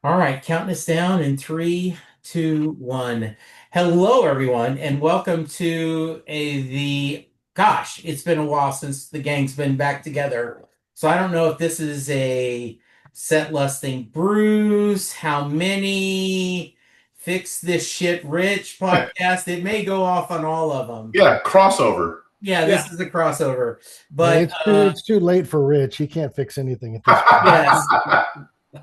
All right, counting us down in three, two, one. Hello, everyone, and welcome to it's been a while since the gang's been back together. So I don't know if this is a set lusting Bruce, how many fix this shit rich podcast. It may go off on all of them. Yeah, crossover. Yeah, Yeah. this is a crossover. Hey, But it's too late for Rich. He can't fix anything at this point. yes.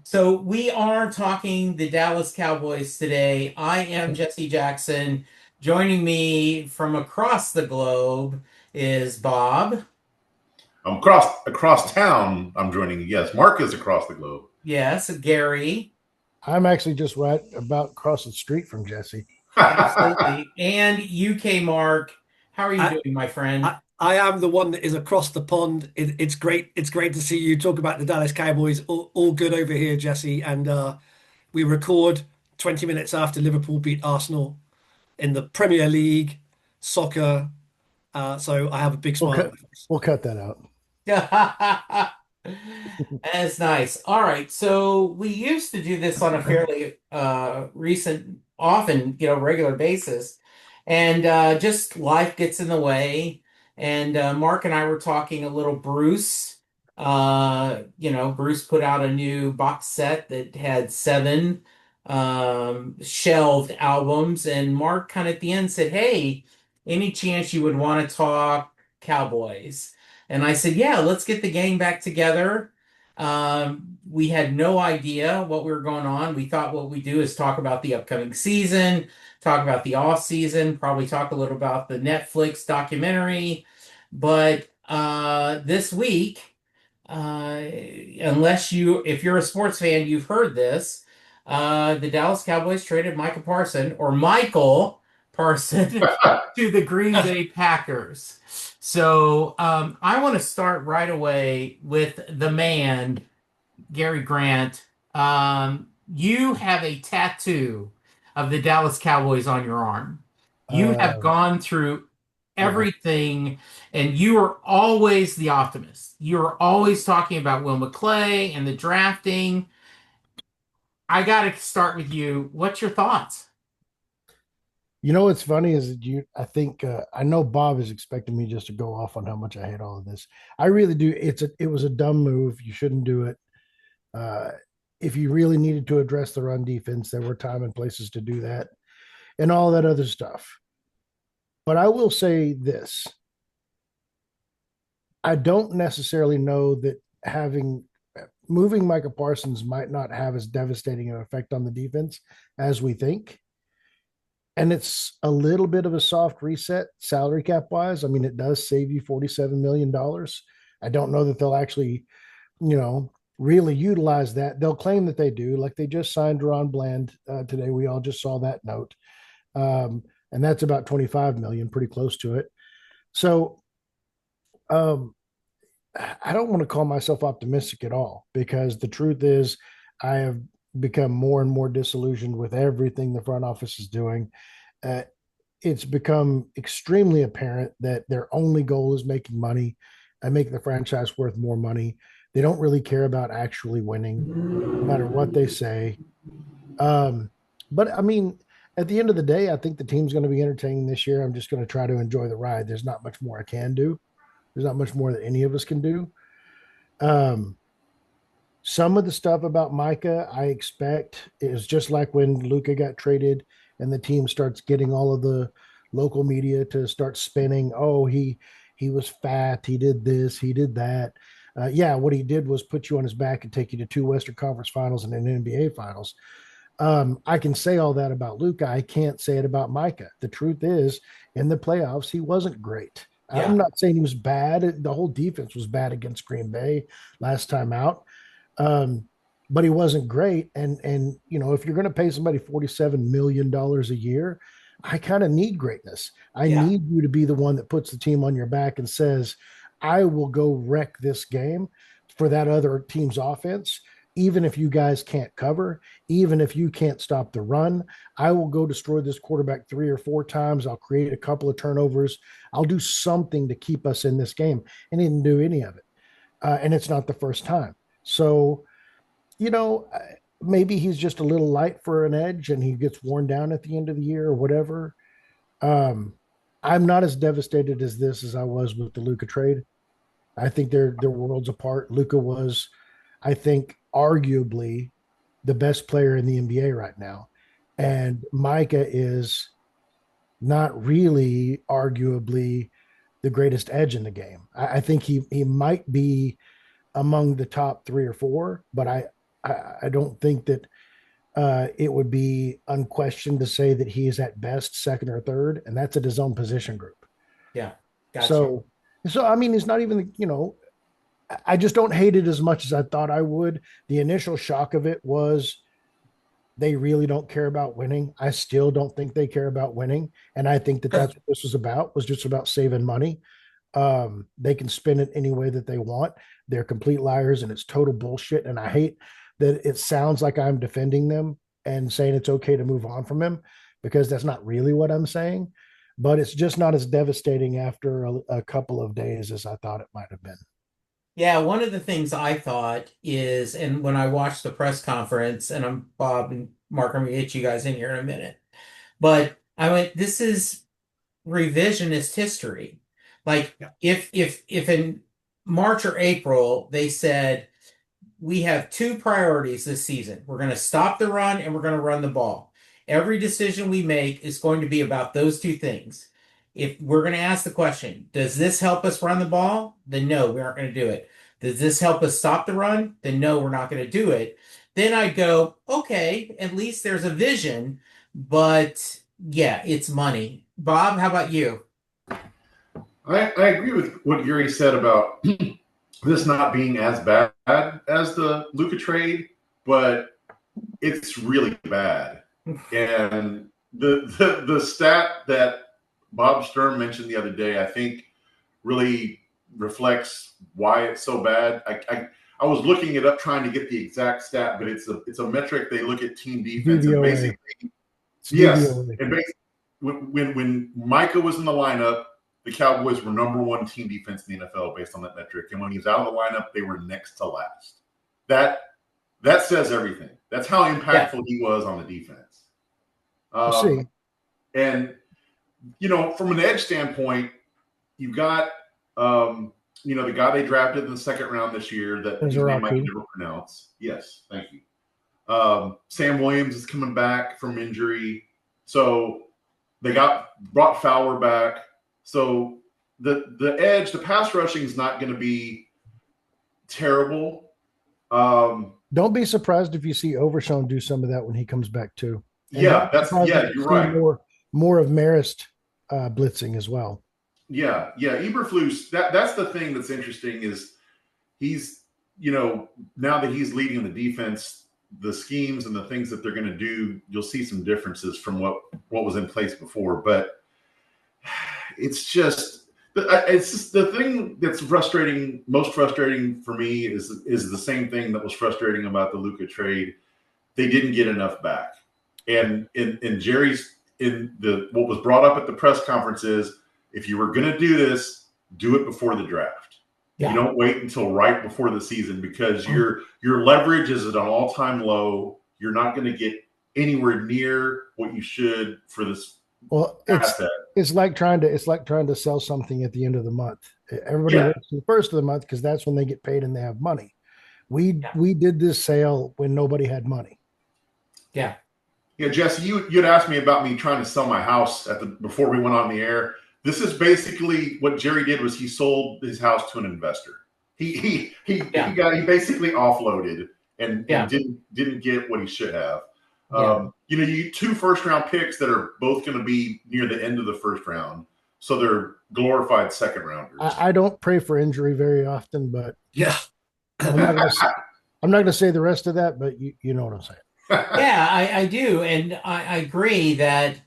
So we are talking the Dallas Cowboys today. I am Jesse Jackson. Joining me from across the globe is Bob. I'm across town. I'm joining you. Yes, Mark is across the globe. Yes, Gary. I'm actually just right about across the street from Jesse. Absolutely. And UK Mark. How are you I, doing, my friend? I am the one that is across the pond. It's great. It's great to see you talk about the Dallas Cowboys. All good over here, Jesse. And we record 20 minutes after Liverpool beat Arsenal in the Premier League soccer. So I have a big We'll smile on cut my face. we'll cut that out. That's nice. All right. So we used to do this on a fairly regular basis. And just life gets in the way. And Mark and I were talking a little Bruce. Bruce put out a new box set that had seven shelved albums. And Mark kind of at the end said, "Hey, any chance you would want to talk Cowboys?" And I said, "Yeah, let's get the gang back together." We had no idea what we were going on. We thought what we do is talk about the upcoming season, talk about the off season, probably talk a little about the Netflix documentary. But this week, if you're a sports fan, you've heard this. The Dallas Cowboys traded Michael Parson to the Green Bay Packers. So I want to start right away with the man, Gary Grant. You have a tattoo of the Dallas Cowboys on your arm. You have Uh, gone through yeah. everything, and you are always the optimist. You're always talking about Will McClay and the drafting. I got to start with you. What's your thoughts? You know what's funny is that I think I know Bob is expecting me just to go off on how much I hate all of this. I really do. It was a dumb move. You shouldn't do it. Uh, if you really needed to address the run defense, there were time and places to do that and all that other stuff. But I will say this: I don't necessarily know that having moving Micah Parsons might not have as devastating an effect on the defense as we think. And it's a little bit of a soft reset salary cap wise. I mean, it does save you $47 million. I don't know that they'll actually, really utilize that. They'll claim that they do, like they just signed Ron Bland today. We all just saw that note. And that's about 25 million, pretty close to it. So um, I don't want to call myself optimistic at all because the truth is, I have become more and more disillusioned with everything the front office is doing. Uh, it's become extremely apparent that their only goal is making money and making the franchise worth more money. They don't really care about actually winning, no matter what they say. Um, but I mean, at the end of the day, I think the team's going to be entertaining this year. I'm just going to try to enjoy the ride. There's not much more I can do. There's not much more that any of us can do. Um, some of the stuff about Micah, I expect is just like when Luca got traded and the team starts getting all of the local media to start spinning. Oh, he was fat. He did this. He did that. Yeah, what he did was put you on his back and take you to two Western Conference Finals and an NBA Finals. I can say all that about Luca. I can't say it about Micah. The truth is, in the playoffs, he wasn't great. Yeah. I'm not saying he was bad. The whole defense was bad against Green Bay last time out. Um, but he wasn't great. And if you're going to pay somebody $47 million a year, I kind of need greatness. I Yeah. need you to be the one that puts the team on your back and says, I will go wreck this game for that other team's offense. Even if you guys can't cover, even if you can't stop the run, I will go destroy this quarterback three or four times. I'll create a couple of turnovers. I'll do something to keep us in this game. And he didn't do any of it. And it's not the first time. So, you know, maybe he's just a little light for an edge and he gets worn down at the end of the year or whatever. Um, I'm not as devastated as this as I was with the Luka trade. I think they're worlds apart. Luka was, I think, arguably the best player in the NBA right now, and Micah is not really arguably the greatest edge in the game. I think he might be among the top three or four, but I don't think that it would be unquestioned to say that he is at best second or third, and that's at his own position group. Yeah, got you. So, so I mean, it's not even I just don't hate it as much as I thought I would. The initial shock of it was they really don't care about winning. I still don't think they care about winning, and I think that that's what this was just about saving money. They can spin it any way that they want. They're complete liars and it's total bullshit. And I hate that it sounds like I'm defending them and saying it's okay to move on from him because that's not really what I'm saying. But it's just not as devastating after a couple of days as I thought it might have been. Yeah, one of the things I thought is, and when I watched the press conference, and I'm Bob and Mark, I'm gonna get you guys in here in a minute, but I went, this is revisionist history. Like Yeah. if in March or April they said we have two priorities this season. We're going to stop the run and we're going to run the ball. Every decision we make is going to be about those two things. If we're going to ask the question, does this help us run the ball? Then no, we aren't going to do it. Does this help us stop the run? Then no, we're not going to do it. Then I'd go, okay, at least there's a vision, but yeah, it's money. Bob, how about you? I agree with what Yuri said about this not being as bad as the Luka trade, but it's really bad. And the stat that Bob Stern mentioned the other day, I think, really reflects why it's so bad. I was looking it up trying to get the exact stat, but it's a metric they look at team defense and DVOA. basically It's yes, DVOA. and basically when Micah was in the lineup, the Cowboys were number one team defense in the NFL based on that metric, and when he was out of the lineup, they were next to last. That says everything. That's how impactful he was on the defense. We'll see. And from an edge standpoint, you've got the guy they drafted in the second round this year that his name I can never pronounce. Yes, thank you. Sam Williams is coming back from injury. So they brought Fowler back. So the edge, the pass rushing is not going to be terrible. Don't be surprised if you see Overshown do some of that when he comes back too. And you're right. More of Marist blitzing as well. Yeah. Eberflus, that's the thing that's interesting is he's, now that he's leading the defense, the schemes and the things that they're going to do, you'll see some differences from what was in place before. But it's just the thing that's most frustrating for me is the same thing that was frustrating about the Luka trade. They didn't get enough back. And in Jerry's, what was brought up at the press conference is, if you were going to do this, do it before the draft. Yeah. You don't wait until right before the season because your leverage is at an all-time low. You're not going to get anywhere near what you should for this asset. It's like trying to sell something at the end of the month. Everybody waits to the first of the month because that's when they get paid and they have money. We did this sale when nobody had money. Yeah. Yeah, Jesse, you'd asked me about me trying to sell my house before we went on the air. This is basically what Jerry did was he sold his house to an investor. He basically offloaded and didn't get what he should have. You 2 first-round picks that are both going to be near the end of the first round, so they're glorified second rounders. I don't pray for injury very often, but yeah, I'm not going to say the rest of that, but you know what I'm saying. Yeah, I do, and I agree that,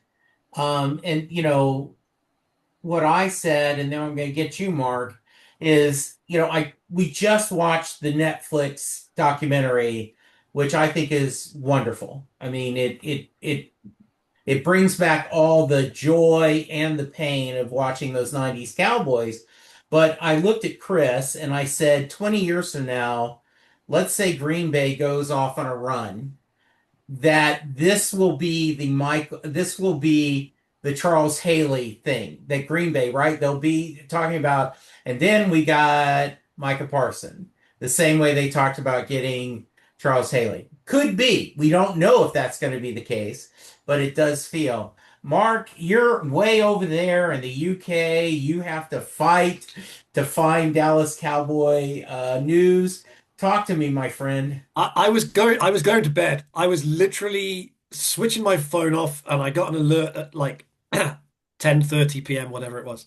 what I said, and then I'm going to get you, Mark, is we just watched the Netflix documentary, which I think is wonderful. I mean, it brings back all the joy and the pain of watching those 90s Cowboys. But I looked at Chris and I said, 20 years from now, let's say Green Bay goes off on a run that this will be the Charles Haley thing that Green Bay, right? They'll be talking about, and then we got Micah Parson, the same way they talked about getting Charles Haley. Could be. We don't know if that's going to be the case, but it does feel. Mark, you're way over there in the UK. You have to fight to find Dallas Cowboy news. Talk to me, my friend. I was going to bed. I was literally switching my phone off and I got an alert at like 10:30 p.m., whatever it was.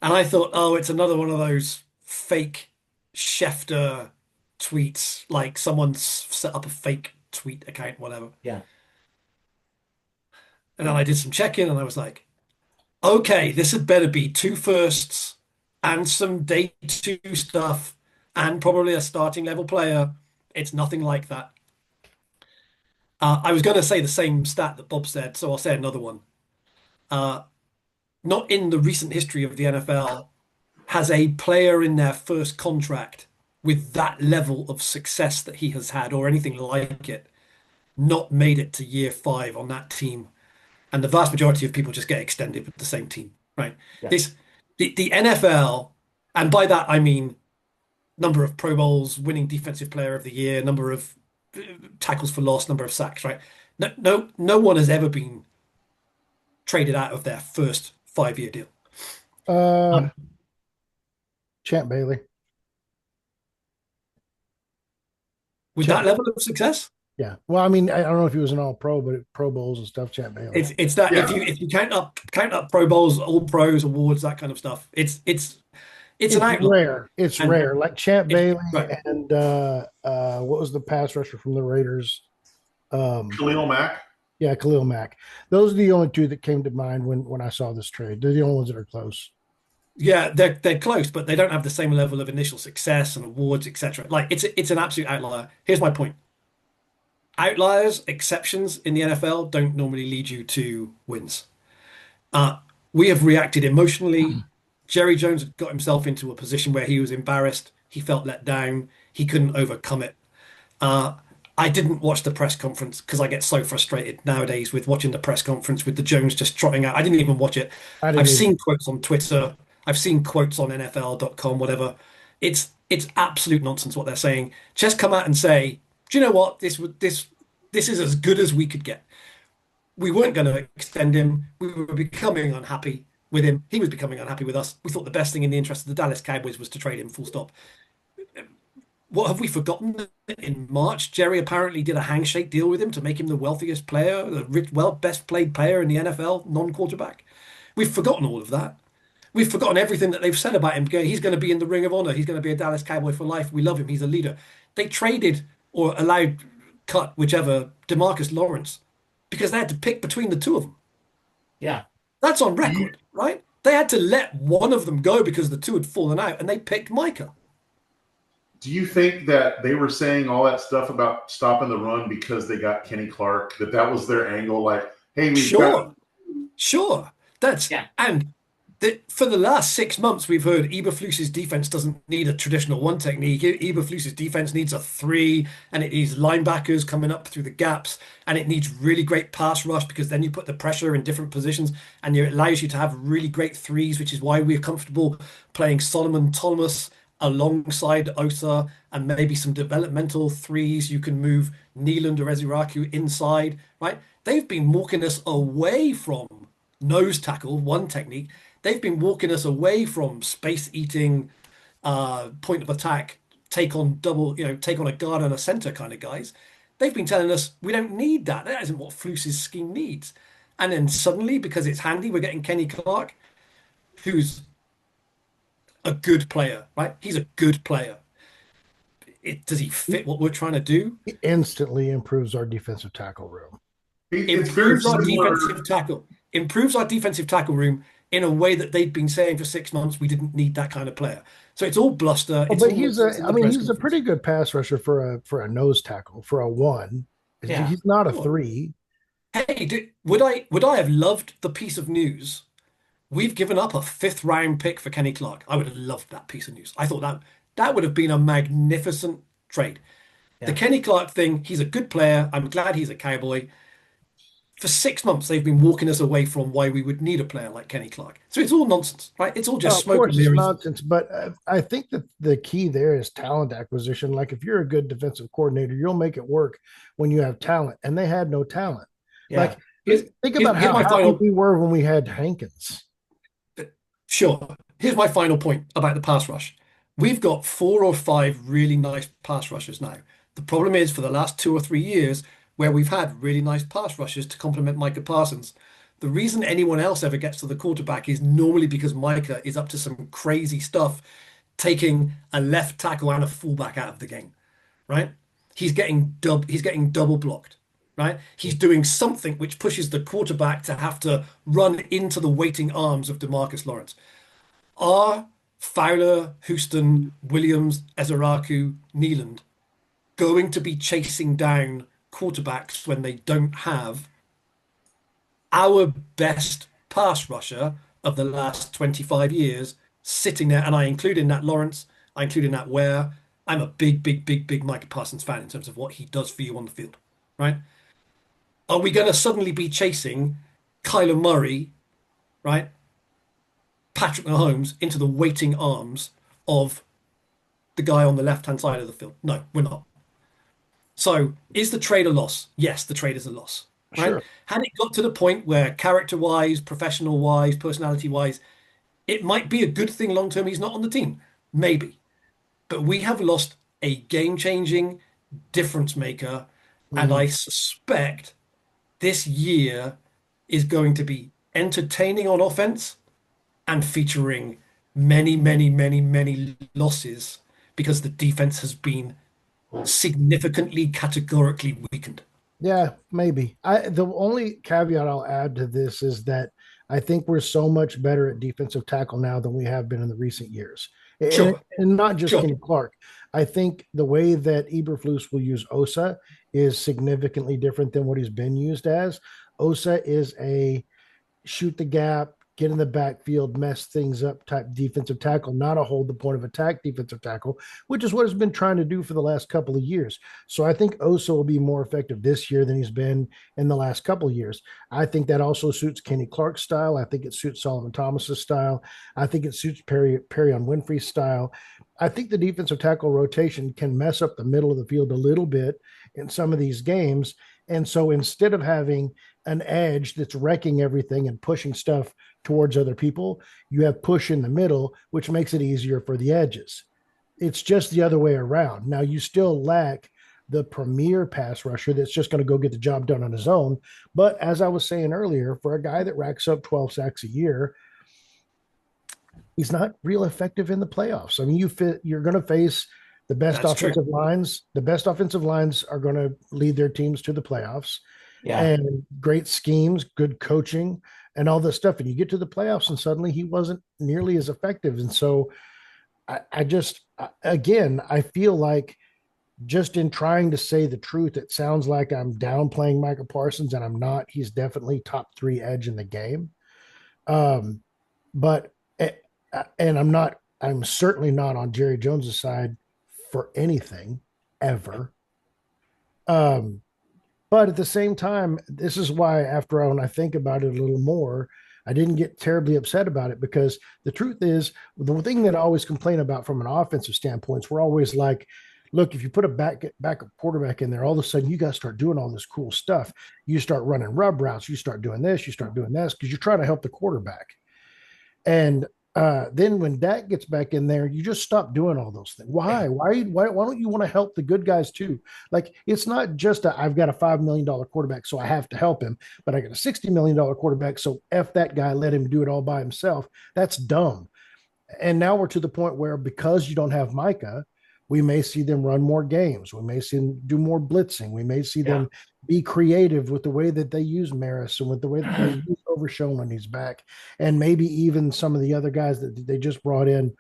And I thought, oh, it's another one of those fake Schefter tweets, like someone's set up a fake tweet account, whatever. Yeah. And then I did some checking and I was like, okay, this had better be two firsts and some day two stuff and probably a starting level player. It's nothing like that. I was going to say the same stat that Bob said, so I'll say another one. Uh, Not in the recent history of the NFL has a player in their first contract with that level of success that he has had or anything like it not made it to year five on that team. And the vast majority of people just get extended with the same team, right? Yeah. The NFL, and by that I mean number of Pro Bowls, winning Defensive Player of the Year, number of tackles for loss, number of sacks, right? No one has ever been traded out of their first 5-year deal. Uh, Um, Champ Bailey. with Champ. that level of success, Yeah. Well, I mean, I don't know if he was an All Pro, but Pro Bowls and stuff. Champ Bailey. it's that Yeah. if you count up Pro Bowls, All Pros, awards, that kind of stuff, it's an It's outlier. rare. It's And rare. Like Champ Bailey right. and what was the pass rusher from the Raiders? Khalil Mack. Yeah, Khalil Mack. Those are the only two that came to mind when I saw this trade. They're the only ones that are close. Yeah, they're close, but they don't have the same level of initial success and awards, etc. Like it's an absolute outlier. Here's my point. Outliers, exceptions in the NFL don't normally lead you to wins. Uh, we have reacted emotionally. Jerry Jones had got himself into a position where he was embarrassed. He felt let down. He couldn't overcome it. Uh, I didn't watch the press conference because I get so frustrated nowadays with watching the press conference with the Jones just trotting out. I didn't even watch it. I didn't I've even. seen quotes on Twitter. I've seen quotes on NFL.com, whatever. It's absolute nonsense what they're saying. Just come out and say, do you know what? This is as good as we could get. We weren't going to extend him. We were becoming unhappy with him. He was becoming unhappy with us. We thought the best thing in the interest of the Dallas Cowboys was to trade him, full stop. What have we forgotten? In March, Jerry apparently did a handshake deal with him to make him the wealthiest player, the rich, well, best played player in the NFL, non-quarterback. We've forgotten all of that. We've forgotten everything that they've said about him. He's going to be in the Ring of Honor. He's going to be a Dallas Cowboy for life. We love him. He's a leader. They traded or allowed cut whichever DeMarcus Lawrence because they had to pick between the two of them. Yeah. That's on Do you, record, right? They had to let one of them go because the two had fallen out, and they picked Micah. do you think that they were saying all that stuff about stopping the run because they got Kenny Clark? That was their angle? Like, hey, we've got. Sure. That's Yeah. and for the last 6 months, we've heard Eberflus's defense doesn't need a traditional one technique. Eberflus's defense needs a three, and it needs linebackers coming up through the gaps, and it needs really great pass rush because then you put the pressure in different positions, and it allows you to have really great threes, which is why we're comfortable playing Solomon Thomas alongside Osa, and maybe some developmental threes. You can move Neeland or Eziraku inside, right? They've been walking us away from nose tackle, one technique. They've been walking us away from space eating, point of attack, take on double, take on a guard and a center kind of guys. They've been telling us we don't need that. That isn't what Flus's scheme needs. And then suddenly, because it's handy, we're getting Kenny Clark, who's a good player, right? He's a good player. Does he fit what we're trying to do? It instantly improves our defensive tackle room. It's very Improves our similar. defensive tackle. Improves our defensive tackle room in a way that they've been saying for 6 months we didn't need that kind of player. So it's all bluster. Oh, It's but all he's nonsense a. in I the mean, press he's a conference. pretty good pass rusher for a nose tackle for a one. Yeah. He's not a Sure. three. Hey, would I have loved the piece of news? We've given up a fifth round pick for Kenny Clark. I would have loved that piece of news. I thought that would have been a magnificent trade. The Yeah. Kenny Clark thing, he's a good player. I'm glad he's a Cowboy. For 6 months, they've been walking us away from why we would need a player like Kenny Clark. So it's all nonsense, right? It's all Well, just of smoke and course, it's mirrors. nonsense, but I think that the key there is talent acquisition. Like if you're a good defensive coordinator, you'll make it work when you have talent, and they had no talent. Yeah. Like Here's, think here's, about here's how my happy final, we were when we had Hankins. sure. Here's my final point about the pass rush. We've got 4 or 5 really nice pass rushers now. The problem is for the last 2 or 3 years, where we've had really nice pass rushers to complement Micah Parsons. The reason anyone else ever gets to the quarterback is normally because Micah is up to some crazy stuff, taking a left tackle and a fullback out of the game, right? He's getting double blocked, right? He's doing something which pushes the quarterback to have to run into the waiting arms of DeMarcus Lawrence. Are Fowler, Houston, Williams, Ezeraku, Nealand going to be chasing down quarterbacks when they don't have our best pass rusher of the last 25 years sitting there? And I include in that Lawrence, I include in that Ware. I'm a big, big, big, big Micah Parsons fan in terms of what he does for you on the field, right? Are we going to suddenly be chasing Kyler Murray, right? Patrick Mahomes into the waiting arms of the guy on the left-hand side of the field? No, we're not. So is the trade a loss? Yes, the trade is a loss, right? Sure. Had it got to the point where character-wise, professional-wise, personality-wise, it might be a good thing long term he's not on the team. Maybe. But we have lost a game-changing difference maker, and Mhm. I suspect this year is going to be entertaining on offense and featuring many, many, many, many losses because the defense has been significantly categorically weakened. Yeah, maybe. The only caveat I'll add to this is that I think we're so much better at defensive tackle now than we have been in the recent years. Sure, And not just sure. Kenny Clark. I think the way that Eberflus will use Osa is significantly different than what he's been used as. Osa is a shoot the gap, get in the backfield, mess things up type defensive tackle, not a hold the point of attack defensive tackle, which is what it's been trying to do for the last couple of years. So I think Osa will be more effective this year than he's been in the last couple of years. I think that also suits Kenny Clark's style. I think it suits Solomon Thomas's style. I think it suits Perry on Winfrey's style. I think the defensive tackle rotation can mess up the middle of the field a little bit in some of these games. And so instead of having an edge that's wrecking everything and pushing stuff towards other people, you have push in the middle, which makes it easier for the edges. It's just the other way around. Now, you still lack the premier pass rusher that's just going to go get the job done on his own. But as I was saying earlier, for a guy that racks up 12 sacks a year, he's not real effective in the playoffs. I mean, you're going to face the best That's true. offensive lines. The best offensive lines are going to lead their teams to the playoffs, Yeah. and great schemes, good coaching, and all this stuff. And you get to the playoffs, and suddenly he wasn't nearly as effective. And so I just, again, I feel like just in trying to say the truth, it sounds like I'm downplaying Micah Parsons, and I'm not. He's definitely top three edge in the game. Um, but and I'm certainly not on Jerry Jones's side for anything ever. Um, but at the same time, this is why when I think about it a little more, I didn't get terribly upset about it, because the truth is the thing that I always complain about from an offensive standpoint is we're always like, look, if you put a backup quarterback in there, all of a sudden you guys start doing all this cool stuff. You start running rub routes, you start doing this, you start doing this because you're trying to help the quarterback. And then when Dak gets back in there, you just stop doing all those things. Yeah. Why don't you want to help the good guys too? Like it's not just I've got a $5 million quarterback, so I have to help him, but I got a $60 million quarterback, so F that guy, let him do it all by himself. That's dumb. And now we're to the point where because you don't have Micah, we may see them run more games. We may see them do more blitzing. We may see Yeah. them be creative with the way that they use Maris and with the way that they use Overshown when he's back, and maybe even some of the other guys that they just brought in.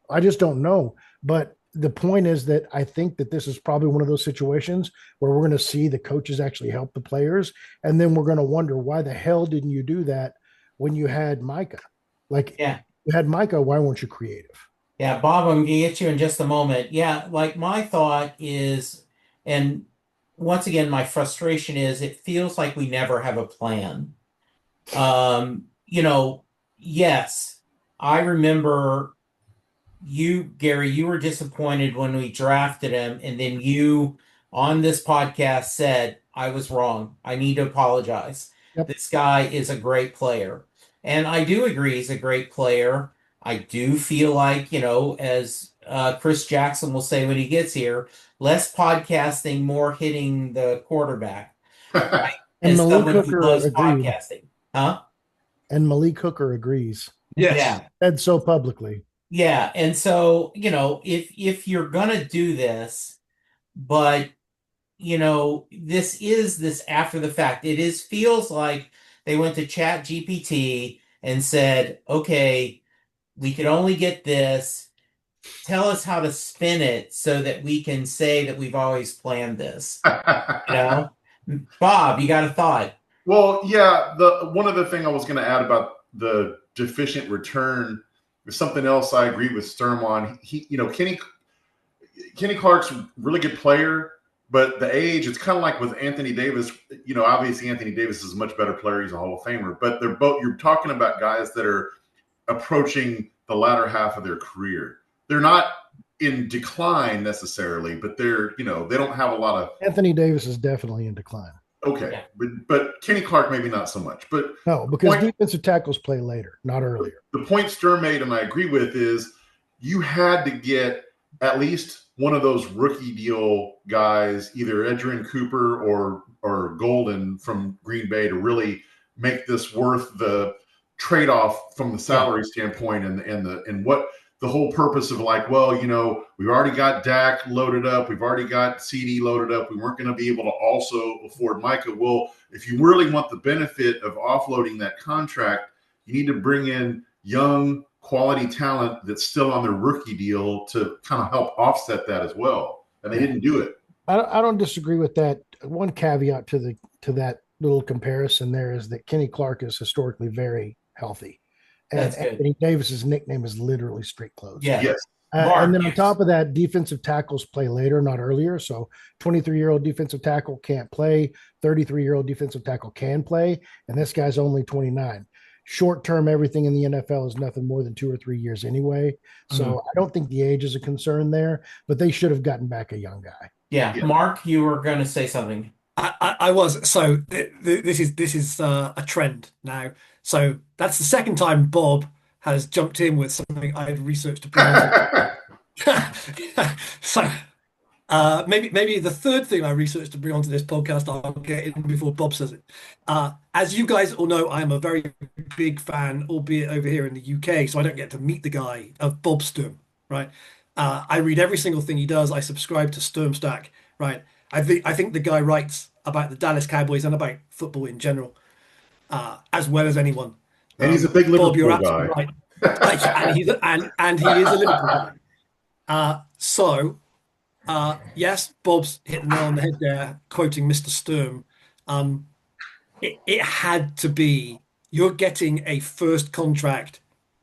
I just don't know. But the point is that I think that this is probably one of those situations where we're going to see the coaches actually help the players. And then we're going to wonder, why the hell didn't you do that when you had Micah? Like Yeah. you had Micah, why weren't you creative? Yeah, Bob, I'm gonna get you in just a moment. Yeah, like my thought is, And once again, my frustration is it feels like we never have a plan. You know, yes, I remember Gary, you were disappointed when we drafted him, and then you on this podcast said, I was wrong. I need to apologize. Yep. This guy is a great player. And I do agree he's a great player. I do feel like, as Chris Jackson will say when he gets here, less podcasting, more hitting the quarterback, right? And As Malik someone who Hooker loves agreed. podcasting. Huh? And Malik Hooker agrees. Yes. Yeah. Said so publicly. Yeah. And so, if you're gonna do this, but this is this after the fact. It is feels like they went to Chat GPT and said, okay, we could only get this. Tell us how to spin it so that we can say that we've always planned this. You know? Bob, you got a thought? Well, yeah, the one other thing I was going to add about the deficient return is something else I agree with Sturm on. Kenny Clark's a really good player, but the age, it's kind of like with Anthony Davis. Obviously Anthony Davis is a much better player. He's a Hall of Famer, but you're talking about guys that are approaching the latter half of their career. They're not in decline necessarily, but they don't have a lot of. Anthony Davis is definitely in decline. Okay, Yeah. but Kenny Clark maybe not so much. But No, because defensive tackles play later, not earlier. the point Sturm made, and I agree with, is you had to get at least one of those rookie deal guys, either Edgerrin Cooper or Golden from Green Bay, to really make this worth the trade-off from the salary standpoint and what the whole purpose of like, well, we've already got Dak loaded up. We've already got CD loaded up. We weren't going to be able to also afford Micah. Well, if you really want the benefit of offloading that contract, you need to bring in young quality talent that's still on their rookie deal to kind of help offset that as well. And they didn't do it. I don't disagree with that. One caveat to that little comparison there is that Kenny Clark is historically very healthy. And That's good. Anthony Davis's nickname is literally street clothes. Yeah. Yes. And then on top of that, defensive tackles play later, not earlier. So 23-year-old defensive tackle can't play. 33-year-old defensive tackle can play. And this guy's only 29. Short term, everything in the NFL is nothing more than 2 or 3 years anyway. So I don't think the age is a concern there, but they should have gotten back a young guy. Yeah. Mark, you were going to say something. I was. So this is a trend now. So that's the second time Bob has jumped in with something I had researched to bring on. So maybe the third thing I researched to bring onto this podcast, I'll get in before Bob says it. As you guys all know, I am a very big fan, albeit over here in the UK, so I don't get to meet the guy, of Bob Sturm, right? I read every single thing he does. I subscribe to Sturmstack, right? I think the guy writes about the Dallas Cowboys and about football in general, as well as anyone. And he's a big Bob, you're Liverpool guy. absolutely right. And he is a Liverpool guy. Yes, Bob's hit the nail on the head there, quoting Mr. Sturm. It had to be, you're getting a first contract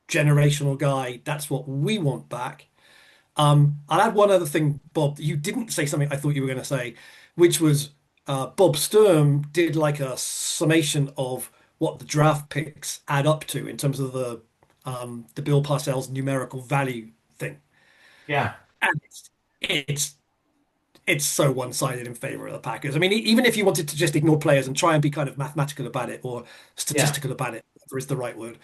generational guy. That's what we want back. I'll add one other thing, Bob. You didn't say something I thought you were going to say, which was Bob Sturm did like a summation of what the draft picks add up to in terms of the Bill Parcells numerical value thing. Yeah. And it's so one-sided in favor of the Packers. I mean, even if you wanted to just ignore players and try and be kind of mathematical about it or statistical about it, whatever is the right word.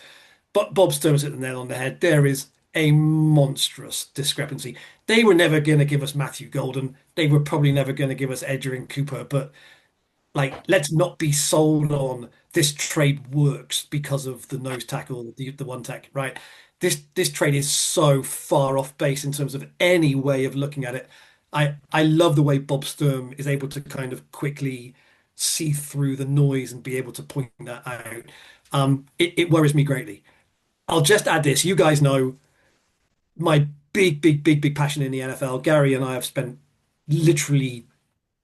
But Bob Sturm's hit the nail on the head. There is a monstrous discrepancy. They were never going to give us Matthew Golden. They were probably never going to give us Edgerrin Cooper. But let's not be sold on this trade works because of the nose tackle, the one tech, right? This trade is so far off base in terms of any way of looking at it. I love the way Bob Sturm is able to kind of quickly see through the noise and be able to point that out. It worries me greatly. I'll just add this. You guys know my big passion in the NFL. Gary and I have spent literally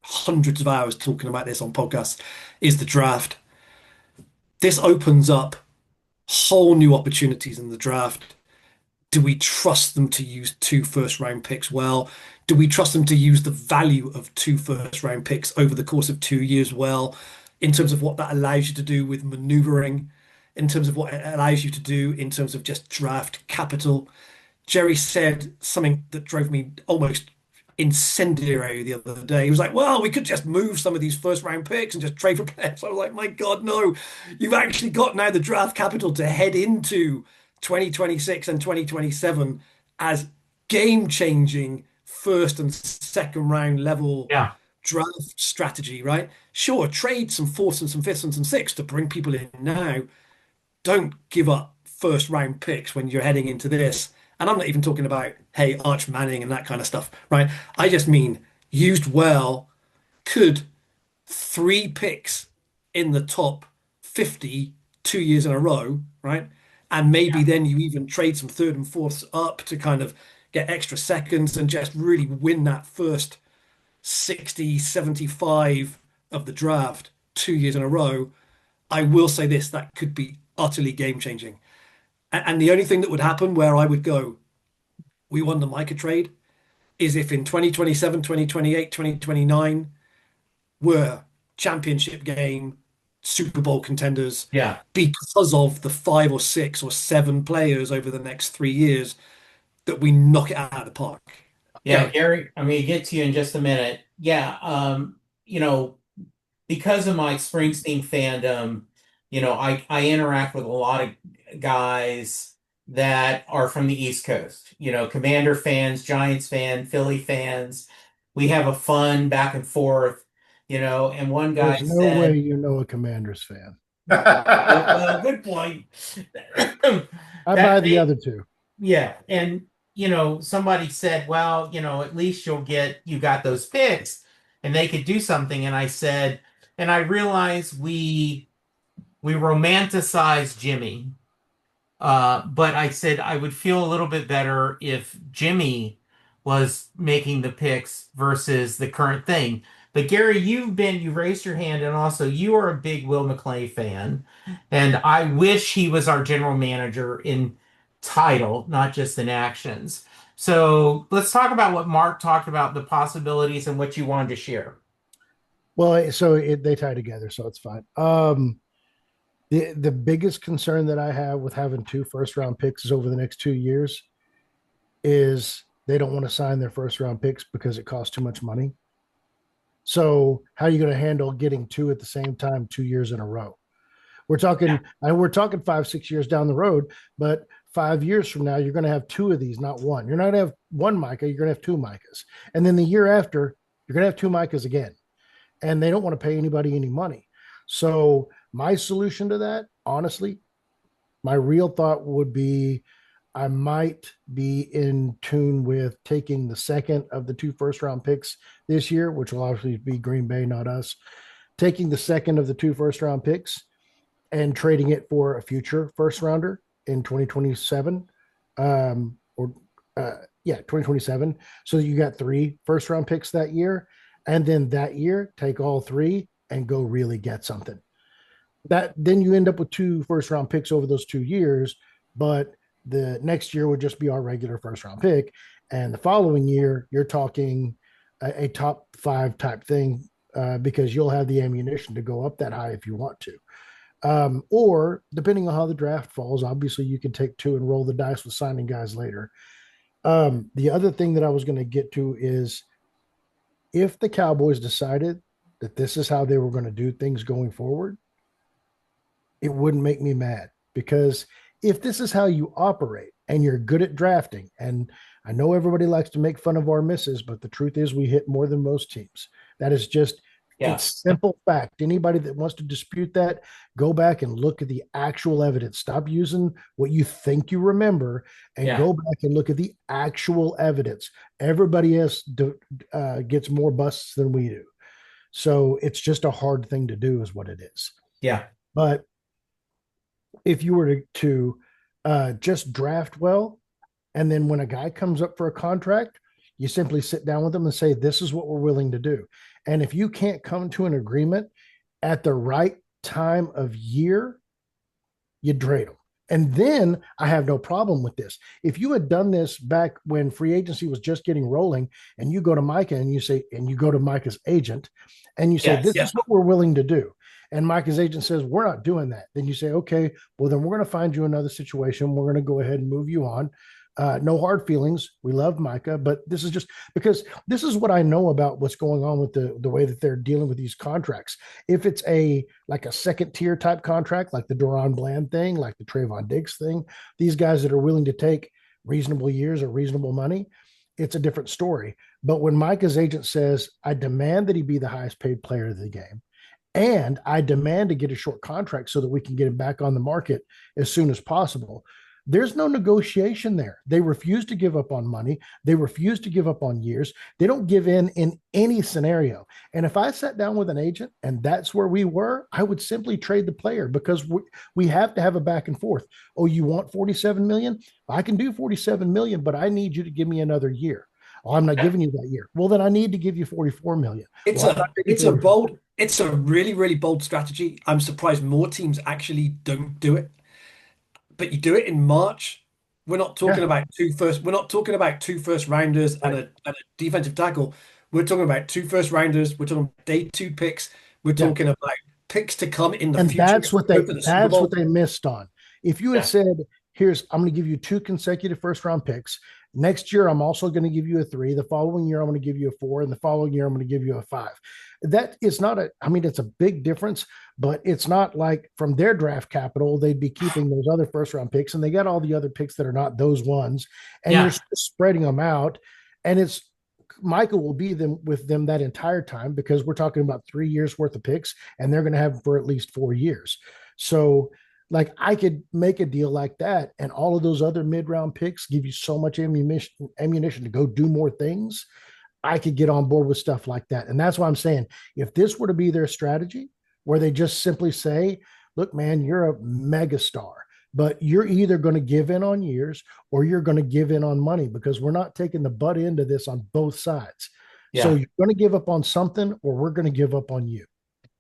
hundreds of hours talking about this on podcasts, is the draft. This opens up whole new opportunities in the draft. Do we trust them to use 2 first-round picks well? Do we trust them to use the value of 2 first-round picks over the course of 2 years well, in terms of what that allows you to do with maneuvering, in terms of what it allows you to do in terms of just draft capital? Jerry said something that drove me almost incendiary the other day. He was like, well, we could just move some of these first-round picks and just trade for players. I was like, my God, no. You've actually got now the draft capital to head into 2026 and 2027 as game-changing first and second round level Yeah. draft strategy, right? Sure, trade some fourths and some fifths and some sixths to bring people in now. Don't give up first round picks when you're heading into this. And I'm not even talking about, hey, Arch Manning and that kind of stuff, right? I just mean used well, could 3 picks in the top 50 2 years in a row, right? And maybe then you even trade some third and fourths up to kind of get extra seconds and just really win that first 60, 75 of the draft 2 years in a row. I will say this, that could be utterly game changing. And the only thing that would happen where I would go, we won the Micah trade, is if in 2027, 2028, 2029, we're championship game, Super Bowl contenders Yeah. because of the 5 or 6 or 7 players over the next 3 years that we knock it out of the park. Yeah, Gary. Gary, I'm going to get to you in just a minute. Yeah, you know, because of my Springsteen fandom, I interact with a lot of guys that are from the East Coast, Commander fans, Giants fan, Philly fans. We have a fun back and forth, and one guy There's no way said, you know a Commanders fan. well, good point. I That buy the they, other two. yeah, and somebody said, well, at least you got those picks and they could do something. And I said, and I realized we romanticize Jimmy. But I said I would feel a little bit better if Jimmy was making the picks versus the current thing. But Gary, you raised your hand, and also you are a big Will McClay fan, and I wish he was our general manager in title, not just in actions. So let's talk about what Mark talked about, the possibilities and what you wanted to share. Well, they tie together, so it's fine. The biggest concern that I have with having 2 first round picks is over the next 2 years is they don't want to sign their first round picks because it costs too much money. So how are you going to handle getting two at the same time 2 years in a row? We're talking, Yeah, and we're talking 5, 6 years down the road, but 5 years from now, you're going to have two of these, not one. You're not going to have one Micah, you're going to have two Micahs. And then the year after, you're going to have two Micahs again. And they don't want to pay anybody any money. So my solution to that, honestly, my real thought would be I might be in tune with taking the second of the 2 first round picks this year, which will obviously be Green Bay, not us. Taking the second of the 2 first round picks and trading it for a future first rounder in 2027, or yeah, 2027. So that you got 3 first round picks that year. And then that year, take all three and go really get something. That then you end up with 2 first round picks over those 2 years, but the next year would just be our regular first round pick. And the following year, you're talking a top 5 type thing, because you'll have the ammunition to go up that high if you want to. Or depending on how the draft falls, obviously you can take 2 and roll the dice with signing guys later. The other thing that I was going to get to is if the Cowboys decided that this is how they were going to do things going forward, it wouldn't make me mad, because if this is how you operate and you're good at drafting, and I know everybody likes to make fun of our misses, but the truth is we hit more than most teams. That is just, yeah, it's simple fact. Anybody that wants to dispute that, go back and look at the actual evidence. Stop using what you think you remember and yeah, go back and look at the actual evidence. Everybody else gets more busts than we do. So it's just a hard thing to do, is what it is. yeah, But if you were to just draft well, and then when a guy comes up for a contract, you simply sit down with them and say, this is what we're willing to do. And if you can't come to an agreement at the right time of year, you trade them. And then I have no problem with this. If you had done this back when free agency was just getting rolling, and you go to Micah and you say, and you go to Micah's agent and you say, this Yes. Yeah. is what we're willing to do. And Micah's agent says, we're not doing that. Then you say, okay, well, then we're going to find you another situation. We're going to go ahead and move you on. No hard feelings. We love Micah, but this is just because this is what I know about what's going on with the way that they're dealing with these contracts. If it's a like a second tier type contract, like the Doron Bland thing, like the Trayvon Diggs thing, these guys that are willing to take reasonable years or reasonable money, it's a different story. But when Micah's agent says, I demand that he be the highest paid player of the game, and I demand to get a short contract so that we can get him back on the market as soon as possible. There's no negotiation there. They refuse to give up on money. They refuse to give up on years. They don't give in any scenario. And if I sat down with an agent and that's where we were, I would simply trade the player because we have to have a back and forth. Oh, you want 47 million? I can do 47 million, but I need you to give me another year. Oh, I'm not giving you that year. Well, then I need to give you 44 million. It's Well, I'm not a taking it's a 44. bold, it's a really, really bold strategy. I'm surprised more teams actually don't do it. But you do it in March. Yeah, We're not talking about two first rounders and right. a defensive tackle. We're talking about two first rounders. We're talking about day two picks. We're Yeah. talking about picks to come in the And future if we go to the Super that's what Bowl. they missed on. If you had Yeah. said, here's I'm going to give you two consecutive first round picks. Next year, I'm also going to give you a three. The following year, I'm going to give you a four. And the following year, I'm going to give you a five. That is not I mean, it's a big difference, but it's not like from their draft capital, they'd be keeping those other first round picks and they got all the other picks that are not those ones. And you're Yeah. spreading them out. And it's Michael will be them with them that entire time because we're talking about 3 years worth of picks and they're going to have for at least 4 years. So, like, I could make a deal like that, and all of those other mid round picks give you so much ammunition to go do more things. I could get on board with stuff like that. And that's why I'm saying if this were to be their strategy, where they just simply say, look, man, you're a megastar, but you're either going to give in on years or you're going to give in on money because we're not taking the butt end of this on both sides. So Yeah. you're going to give up on something or we're going to give up on you.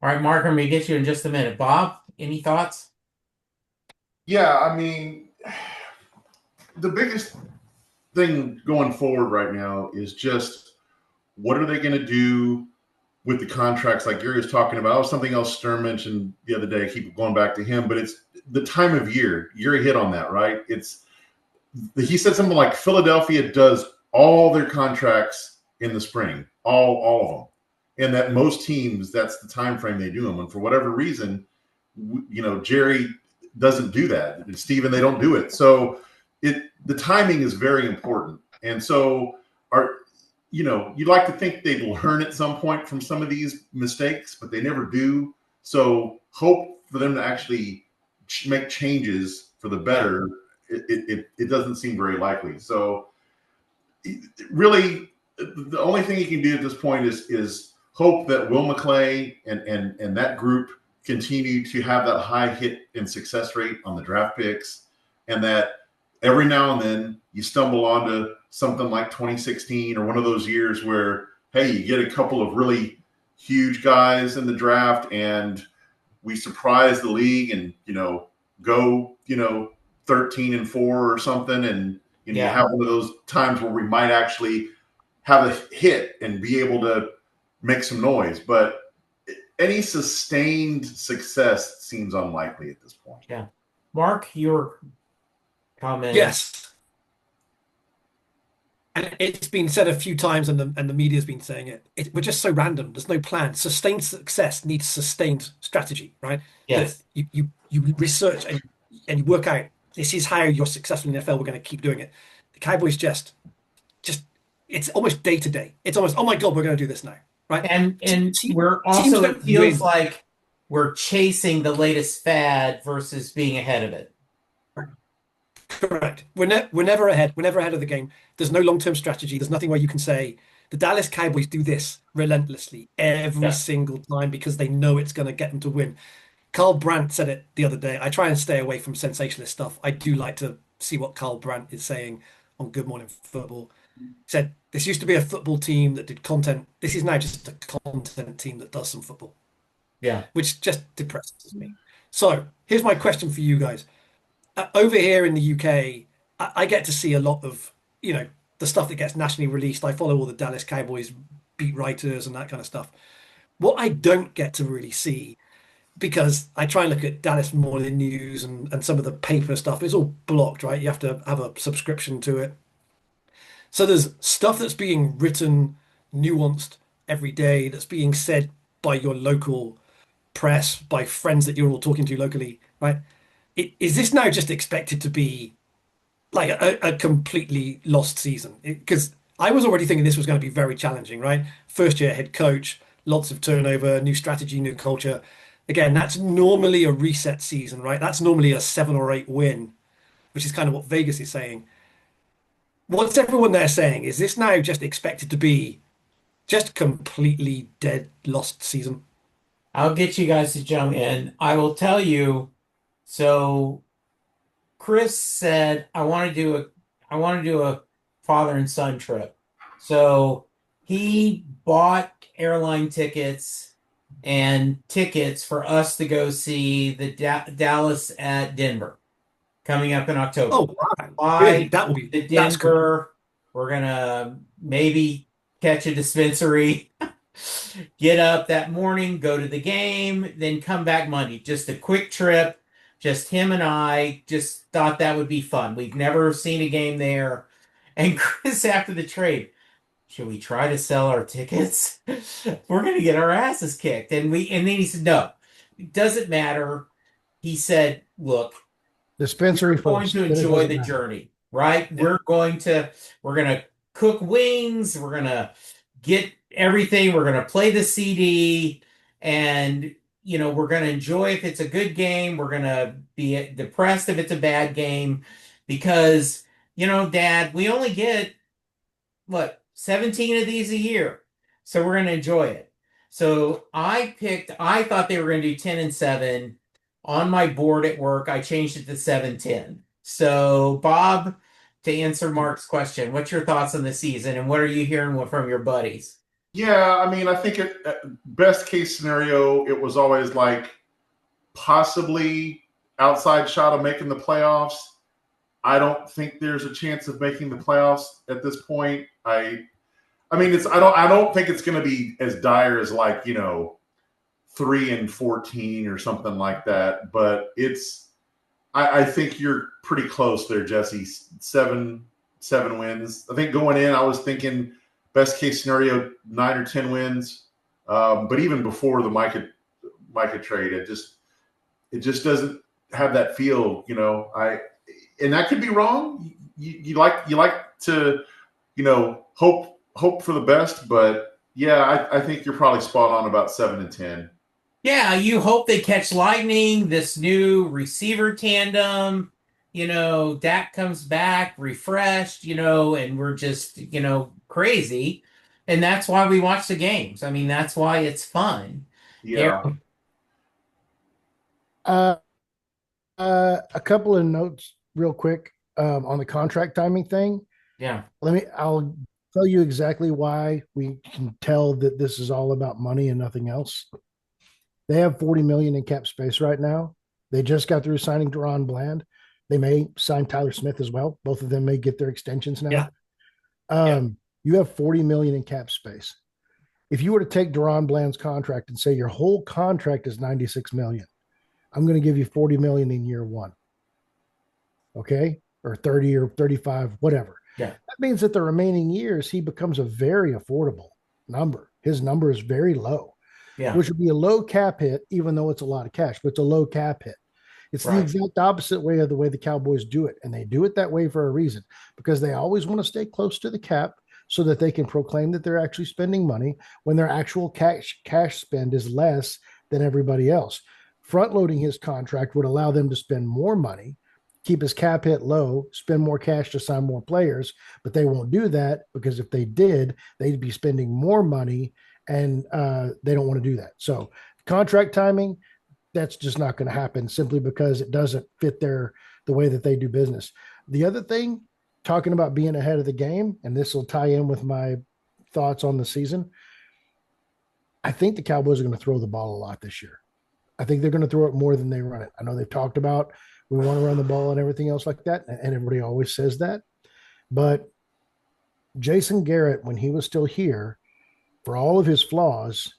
All right, Mark, I'm gonna get you in just a minute. Bob, any thoughts? Yeah, I mean, the biggest thing going forward right now is just what are they going to do with the contracts like Gary was talking about? It was something else Stern mentioned the other day. I keep going back to him, but it's the time of year. Gary hit on that, right? He said something like Philadelphia does all their contracts in the spring, all of them, and that most teams that's the time frame they do them. And for whatever reason, Jerry doesn't do that. And Steven, they don't do it. So the timing is very important. And so you'd like to think they'd learn at some point from some of these mistakes, but they never do. So hope for them to actually make changes for the better. It doesn't seem very likely. So really, the only thing you can do at this point is hope that Will McClay and that group continue to have that high hit and success rate on the draft picks, and that every now and then you stumble onto something like 2016 or one of those years where, hey, you get a couple of really huge guys in the draft and we surprise the league and, go, 13-4 or something. And, you Yeah. have one of those times where we might actually have a hit and be able to make some noise. But any sustained success seems unlikely at this point. Yeah. Mark, your comment. Yes. And it's been said a few times, and the media's been saying we're just so random. There's no plan. Sustained success needs sustained strategy, right? That Yes. you research and you work out this is how you're successful in the NFL. We're going to keep doing it. The Cowboys just it's almost day to day. It's almost, oh my God, we're going to do this now, right? And we're Teams also, it don't feels win. like we're chasing the latest fad versus being ahead of it. Correct. We're never ahead. We're never ahead of the game. There's no long-term strategy. There's nothing where you can say the Dallas Cowboys do this relentlessly every Yeah. single time because they know it's going to get them to win. Carl Brandt said it the other day. I try and stay away from sensationalist stuff. I do like to see what Carl Brandt is saying on Good Morning Football. He said this used to be a football team that did content. This is now just a content team that does some football, Yeah. which just depresses me. So here's my question for you guys. over here in the UK, I get to see a lot of, the stuff that gets nationally released. I follow all the Dallas Cowboys beat writers and that kind of stuff. What I don't get to really see, because I try and look at Dallas Morning News and some of the paper stuff, it's all blocked, right? You have to have a subscription to it. So there's stuff that's being written, nuanced every day, that's being said by your local press, by friends that you're all talking to locally, right? Is this now just expected to be like a completely lost season? Because I was already thinking this was going to be very challenging, right? First year head coach, lots of turnover, new strategy, new culture. Again, that's normally a reset season, right? That's normally a 7 or 8 win, which is kind of what Vegas is saying. What's everyone there saying? Is this now just expected to be just completely dead, lost season? I'll get you guys to jump in. I will tell you. So Chris said, I want to do a father and son trip. So he bought airline tickets and tickets for us to go see the Dallas at Denver coming up in Oh, October. wow. Really? Fly to That's cool. Denver. We're gonna maybe catch a dispensary, get up that morning, go to the game, then come back Monday. Just a quick trip, just him and I. Just thought that would be fun. We've never seen a game there. And Chris, after the trade, should we try to sell our tickets? We're gonna get our asses kicked. And then he said, no, it doesn't matter. He said, look, Dispensary going first, to then it enjoy doesn't the matter. journey, right? Yeah. We're going to cook wings, we're going to get everything, we're going to play the CD, and we're going to enjoy if it's a good game, we're going to be depressed if it's a bad game because Dad, we only get what, 17 of these a year. So we're going to enjoy it. So I thought they were going to do 10 and 7 on my board at work. I changed it to 7-10. So, Bob, to answer Mark's question, what's your thoughts on the season and what are you hearing from your buddies? Yeah, I mean, I think best case scenario, it was always like possibly outside shot of making the playoffs. I don't think there's a chance of making the playoffs at this point. I mean, I don't think it's going to be as dire as like 3-14 or something like that. But I think you're pretty close there, Jesse. Seven wins. I think going in, I was thinking best case scenario 9 or 10 wins. But even before the Micah trade, it just doesn't have that feel. And that could be wrong. You like to hope for the best, but yeah, I think you're probably spot on about 7 and 10. Yeah, you hope they catch lightning, this new receiver tandem. Dak comes back refreshed, and we're just, crazy. And that's why we watch the games. I mean, that's why it's fun. Yeah, Aaron, Uh, a couple of notes real quick on the contract timing thing. yeah. I'll tell you exactly why we can tell that this is all about money and nothing else. They have 40 million in cap space right now. They just got through signing Deron Bland. They may sign Tyler Smith as well. Both of them may get their extensions now. Yeah. Yeah. You have 40 million in cap space. If you were to take Deron Bland's contract and say your whole contract is 96 million, I'm going to give you 40 million in year one. Okay. Or 30 or 35, whatever. Yeah. That means that the remaining years, he becomes a very affordable number. His number is very low, Yeah. which would be a low cap hit, even though it's a lot of cash, but it's a low cap hit. It's the Right. exact opposite way of the way the Cowboys do it. And they do it that way for a reason, because they always want to stay close to the cap so that they can proclaim that they're actually spending money when their actual cash spend is less than everybody else. Front loading his contract would allow them to spend more money, keep his cap hit low, spend more cash to sign more players, but they won't do that because if they did, they'd be spending more money, and they don't want to do that. So contract timing, that's just not going to happen simply because it doesn't fit the way that they do business. The other thing, talking about being ahead of the game, and this will tie in with my thoughts on the season. I think the Cowboys are going to throw the ball a lot this year. I think they're going to throw it more than they run it. I know they've talked about We want to run the ball and everything else like that. And everybody always says that. But Jason Garrett, when he was still here, for all of his flaws,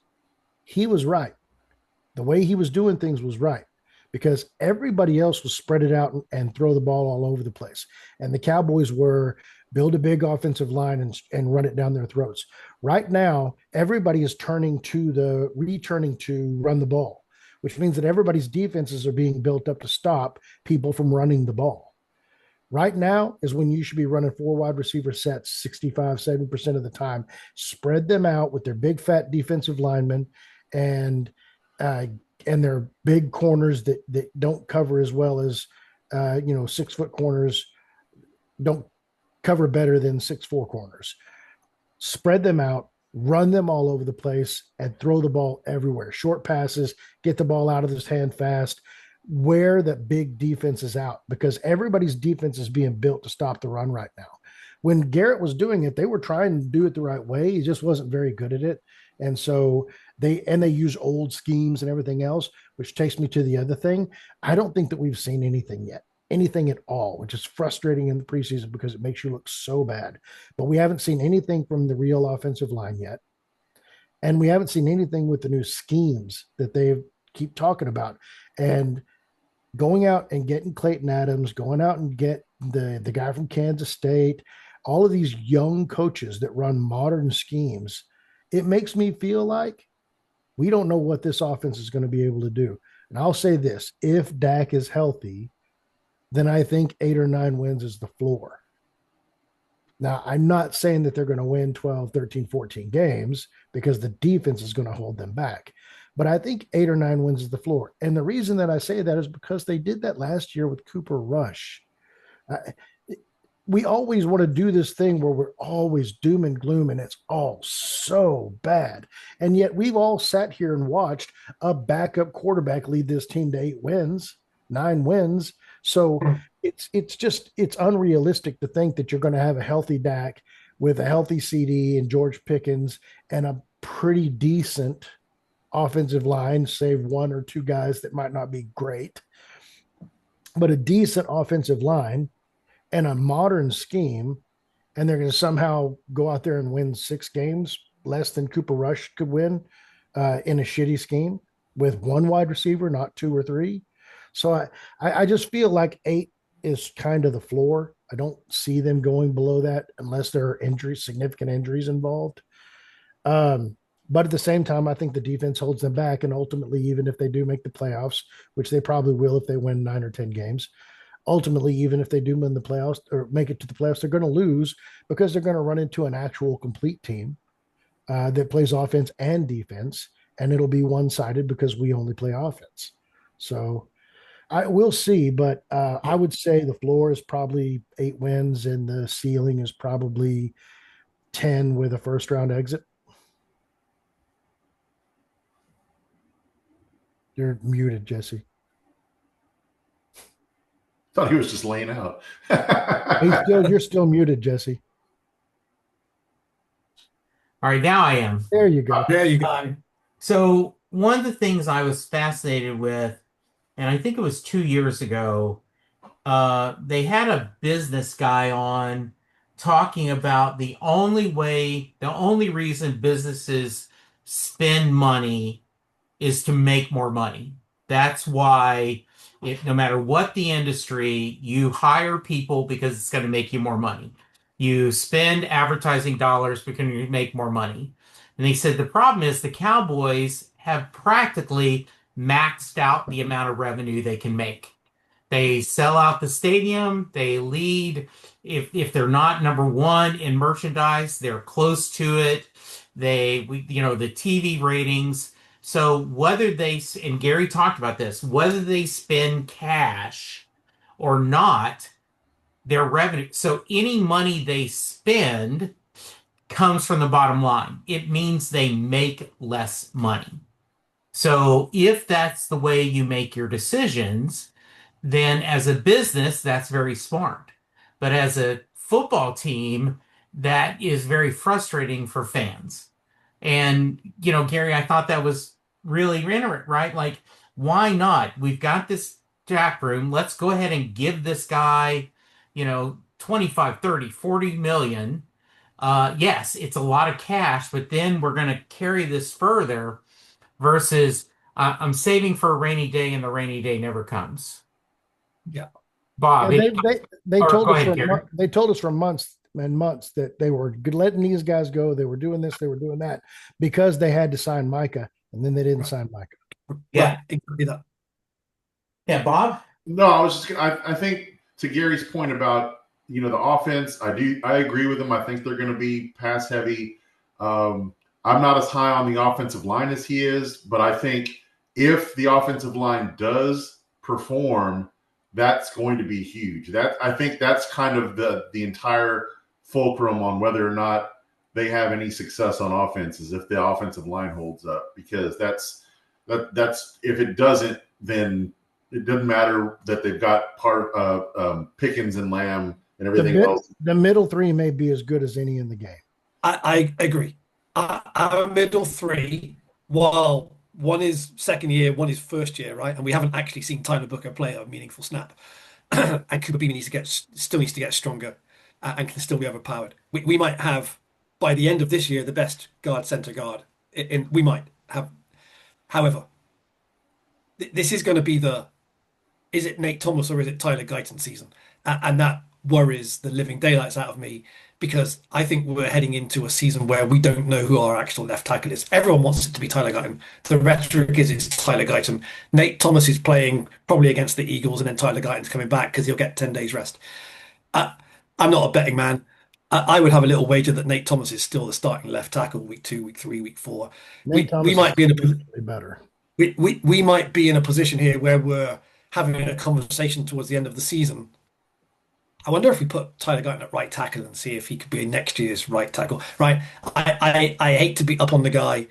he was right. The way he was doing things was right because everybody else was spread it out and throw the ball all over the place. And the Cowboys were build a big offensive line and run it down their throats. Right now, everybody is returning to run the ball, which means that everybody's defenses are being built up to stop people from running the ball. Right now is when you should be running four wide receiver sets 65, 70% of the time. Spread them out with their big fat defensive linemen and uh, and their big corners that don't cover as well as 6 foot corners don't cover better than 6'4" corners. Spread them out, run them all over the place, and throw the ball everywhere. Short passes, get the ball out of his hand fast. Wear the big defenses out because everybody's defense is being built to stop the run right now. When Garrett was doing it, they were trying to do it the right way. He just wasn't very good at it. And so they use old schemes and everything else, which takes me to the other thing. I don't think that we've seen anything yet, anything at all, which is frustrating in the preseason because it makes you look so bad. But we haven't seen anything from the real offensive line yet. And we haven't seen anything with the new schemes that they keep talking about. And going out and getting Clayton Adams, going out and get the guy from Kansas State, all of these young coaches that run modern schemes, it makes me feel like we don't know what this offense is going to be able to do. And I'll say this, if Dak is healthy, then I think 8 or 9 wins is the floor. Now, I'm not saying that they're going to win 12, 13, 14 games because the defense is going to hold them back. But I think 8 or 9 wins is the floor. And the reason that I say that is because they did that last year with Cooper Rush. We always want to do this thing where we're always doom and gloom and it's all so bad. And yet we've all sat here and watched a backup quarterback lead this team to 8 wins, 9 wins. So it's unrealistic to think that you're going to have a healthy Dak with a healthy CD and George Pickens and a pretty decent offensive line, save 1 or 2 guys that might not be great, but a decent offensive line and a modern scheme, and they're going to somehow go out there and win 6 games less than Cooper Rush could win in a shitty scheme with 1 wide receiver, not 2 or 3. So I just feel like 8 is kind of the floor. I don't see them going below that unless there are injuries, significant injuries involved. But at the same time, I think the defense holds them back. And ultimately, even if they do make the playoffs, which they probably will if they win 9 or 10 games, ultimately, even if they do win the playoffs or make it to the playoffs, they're going to lose because they're going to run into an actual complete team that plays offense and defense. And it'll be one-sided because we only play offense. So I will see, but I would say the floor is probably 8 wins and the ceiling is probably 10 with a first-round exit. You're muted, Jesse. Thought he was just laying out. You're still muted, Jesse. All right, now I am. There you go. There you go. So one of the things I was fascinated with, and I think it was 2 years ago, they had a business guy on talking about the only reason businesses spend money is to make more money. That's why no matter what the industry, you hire people because it's going to make you more money. You spend advertising dollars because you make more money. And they said the problem is the Cowboys have practically maxed out the amount of revenue they can make. They sell out the stadium. They lead. If they're not number one in merchandise, they're close to it. The TV ratings. So and Gary talked about this, whether they spend cash or not, their revenue. So any money they spend comes from the bottom line. It means they make less money. So if that's the way you make your decisions, then as a business, that's very smart. But as a football team, that is very frustrating for fans. And, Gary, I thought that was really interesting, right? Like, why not? We've got this draft room. Let's go ahead and give this guy, 25, 30, 40 million. Yes, it's a lot of cash, but then we're going to carry this further versus I'm saving for a rainy day and the rainy day never comes. Yeah. Yeah, Bob, they or told go us ahead, Gary. they told us for months and months that they were letting these guys go. They were doing this, they were doing that because they had to sign Micah, and then they didn't Right. sign Micah. Yeah. Right. Exactly that. Yeah, Bob? No, I was just I think to Gary's point about the offense, I agree with him. I think they're going to be pass heavy. I'm not as high on the offensive line as he is, but I think if the offensive line does perform, that's going to be huge. That I think that's kind of the entire fulcrum on whether or not they have any success on offense is if the offensive line holds up, because that's if it doesn't, then it doesn't matter that they've got Pickens and Lamb and everything else. The middle three may be as good as any in the game. I agree. Our middle three, while one is second year, one is first year, right? And we haven't actually seen Tyler Booker play a meaningful snap. And Cooper Beebe still needs to get stronger and can still be overpowered. We might have by the end of this year the best center guard. We might have. However, this is going to be is it Nate Thomas or is it Tyler Guyton season? And that worries the living daylights out of me because I think we're heading into a season where we don't know who our actual left tackle is. Everyone wants it to be Tyler Guyton. The rhetoric is it's Tyler Guyton. Nate Thomas is playing probably against the Eagles, and then Tyler Guyton's coming back because he'll get 10 days rest. Uh, I'm not a betting man. I would have a little wager that Nate Thomas is still the starting left tackle week 2, week 3, week 4. Nate We Thomas might be in is better. we might be in a position here where we're having a conversation towards the end of the season. I wonder if we put Tyler Guyton at right tackle and see if he could be next year's right tackle. Right. I hate to be up on the guy.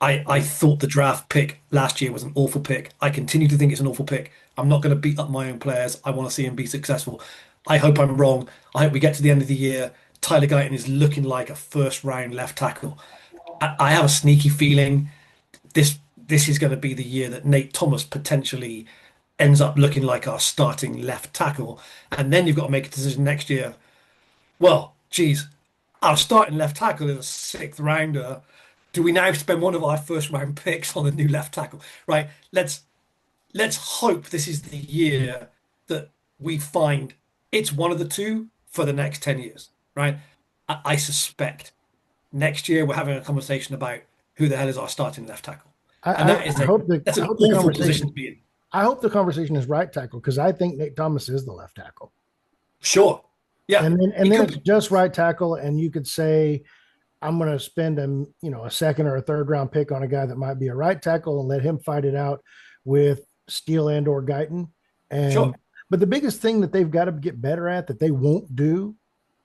I thought the draft pick last year was an awful pick. I continue to think it's an awful pick. I'm not going to beat up my own players. I want to see him be successful. I hope I'm wrong. I hope we get to the end of the year. Tyler Guyton is looking like a first round left tackle. I have a sneaky feeling this is going to be the year that Nate Thomas potentially ends up looking like our starting left tackle. And then you've got to make a decision next year. Well, geez, our starting left tackle is a sixth rounder. Do we now spend one of our first round picks on a new left tackle? Right. Let's hope this is the year that we find it's one of the two for the next 10 years. Right. I suspect next year we're having a conversation about who the hell is our starting left tackle. And that's an awful position to be in. I hope the conversation is right tackle because I think Nate Thomas is the left tackle. Sure. Yeah. And then it's just right tackle, and you could say, I'm going to spend a second or a third round pick on a guy that might be a right tackle and let him fight it out with Steele and or Guyton. Sure. But the biggest thing that they've got to get better at that they won't do,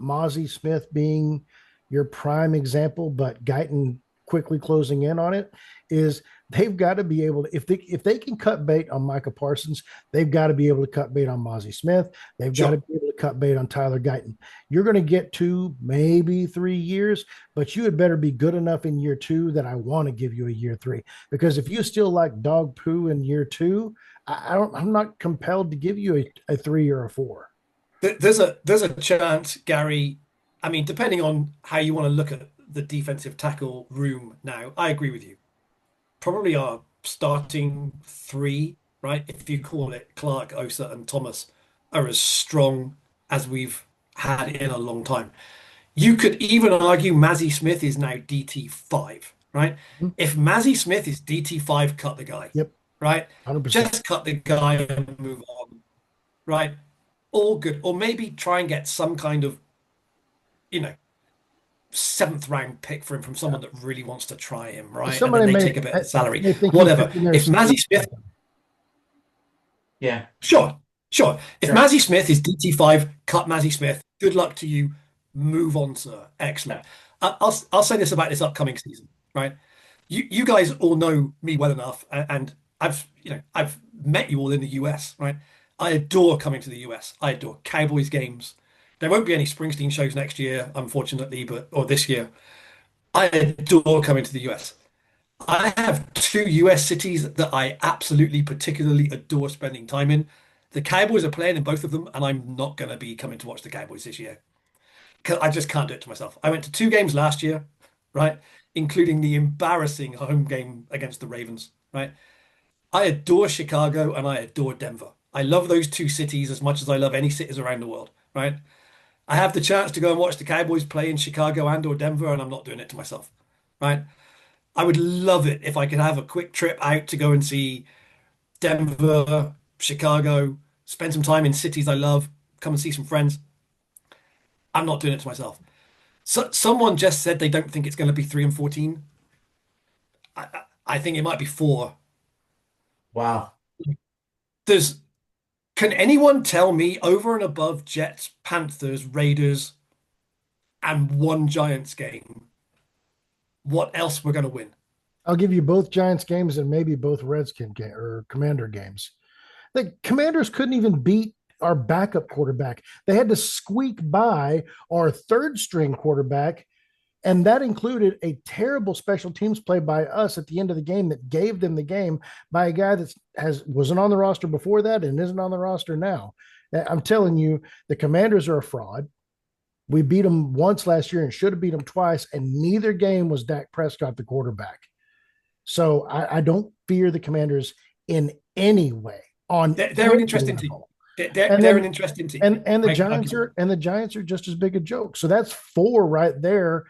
Mozzie Smith being your prime example, but Guyton quickly closing in on it, is they've got to be able to, if they can cut bait on Micah Parsons, they've got to be able to cut bait on Mozzie Smith. They've got to be able to cut bait on Tyler Guyton. You're going to get 2, maybe 3 years, but you had better be good enough in year 2 that I want to give you a year 3. Because if you still like dog poo in year 2, I'm not compelled to give you a 3 or a 4. There's a chance, Gary. I mean, depending on how you want to look at the defensive tackle room now, I agree with you. Probably our starting 3, right? If you call it Clark, Osa, and Thomas, are as strong as we've had in a long time. You could even argue Mazzie Smith is now DT5, right? Mm-hmm. If Mazzie Smith is DT5, cut the guy. Yep. Right? 100%. Just cut the guy and move on. Right? All good. Or maybe try and get some kind of, 7th round pick for him from someone that really wants to try him, right? Somebody and then may they take a bit of salary. think Whatever. If Mazzie Smith, Yeah. sure. If Mazzie Smith is DT5, cut Mazzie Smith. Good luck to you. Move on, sir. Excellent. I'll say this about this upcoming season, right? You guys all know me well enough, and I've met you all in the US, right? I adore coming to the US. I adore Cowboys games. There won't be any Springsteen shows next year, unfortunately, or this year. I adore coming to the US. I have two US cities that I absolutely particularly adore spending time in. The Cowboys are playing in both of them, and I'm not going to be coming to watch the Cowboys this year. 'Cause I just can't do it to myself. I went to two games last year, right? Including the embarrassing home game against the Ravens, right? I adore Chicago and I adore Denver. I love those two cities as much as I love any cities around the world, right? I have the chance to go and watch the Cowboys play in Chicago and or Denver, and I'm not doing it to myself, right? I would love it if I could have a quick trip out to go and see Denver, Chicago, spend some time in cities I love, come and see some friends. I'm not doing it to myself. So someone just said they don't think it's going to be 3-14. I think it might be four. Wow. There's Can anyone tell me over and above Jets, Panthers, Raiders, and one Giants game, what else we're going to win? I'll give you both Giants games and maybe both Redskin game or Commander games. The Commanders couldn't even beat our backup quarterback. They had to squeak by our third string quarterback. And that included a terrible special teams play by us at the end of the game that gave them the game by a guy that wasn't on the roster before that and isn't on the roster now. I'm telling you, the Commanders are a fraud. We beat them once last year and should have beat them twice, and neither game was Dak Prescott the quarterback. So I don't fear the Commanders in any way. They're an interesting team. They're an interesting team. And the Giants are just as big a joke. So that's four right there.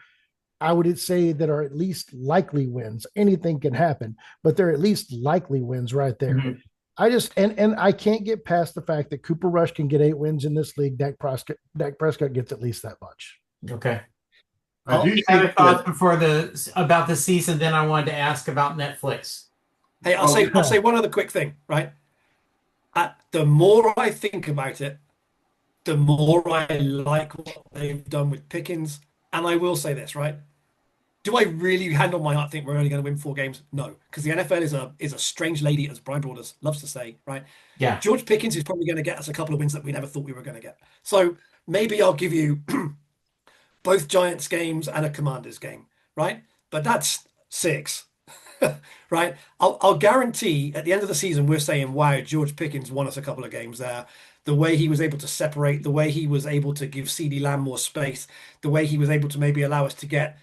I would say that are at least likely wins. Anything can happen, but they're at least likely wins right there. Mm-hmm. I just and I can't get past the fact that Cooper Rush can get 8 wins in this league. Dak Prescott gets at least that much. Okay. I do have think thoughts that, before about the season. Then I wanted to ask about Netflix. Hey, I'll say one other quick thing, right? The more I think about it, the more I like what they've done with Pickens. And I will say this, right? Do I really hand on my heart think we're only going to win 4 games? No, because the NFL is a strange lady, as Brian Broadus loves to say, right? Yeah. George Pickens is probably going to get us a couple of wins that we never thought we were going to get. So maybe I'll give you both Giants games and a Commanders game, right? But that's 6, right? I'll guarantee at the end of the season we're saying, wow, George Pickens won us a couple of games there. The way he was able to separate, the way he was able to give CeeDee Lamb more space, the way he was able to maybe allow us to get,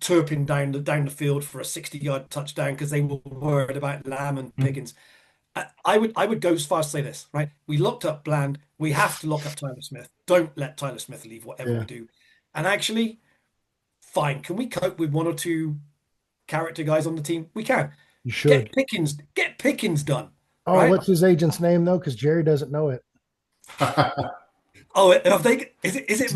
Turpin down the field for a 60-yard touchdown because they were worried about Lamb and Pickens. I would go as far as to say this, right? We locked up Bland. We have to lock up Tyler Smith. Don't let Tyler Smith leave whatever we do. And actually, fine. Can we cope with 1 or 2 character guys on the team? We can. You should. Get Pickens done. Oh, right? What's his agent's name though? Because Jerry doesn't know it. Oh, have they? Is it David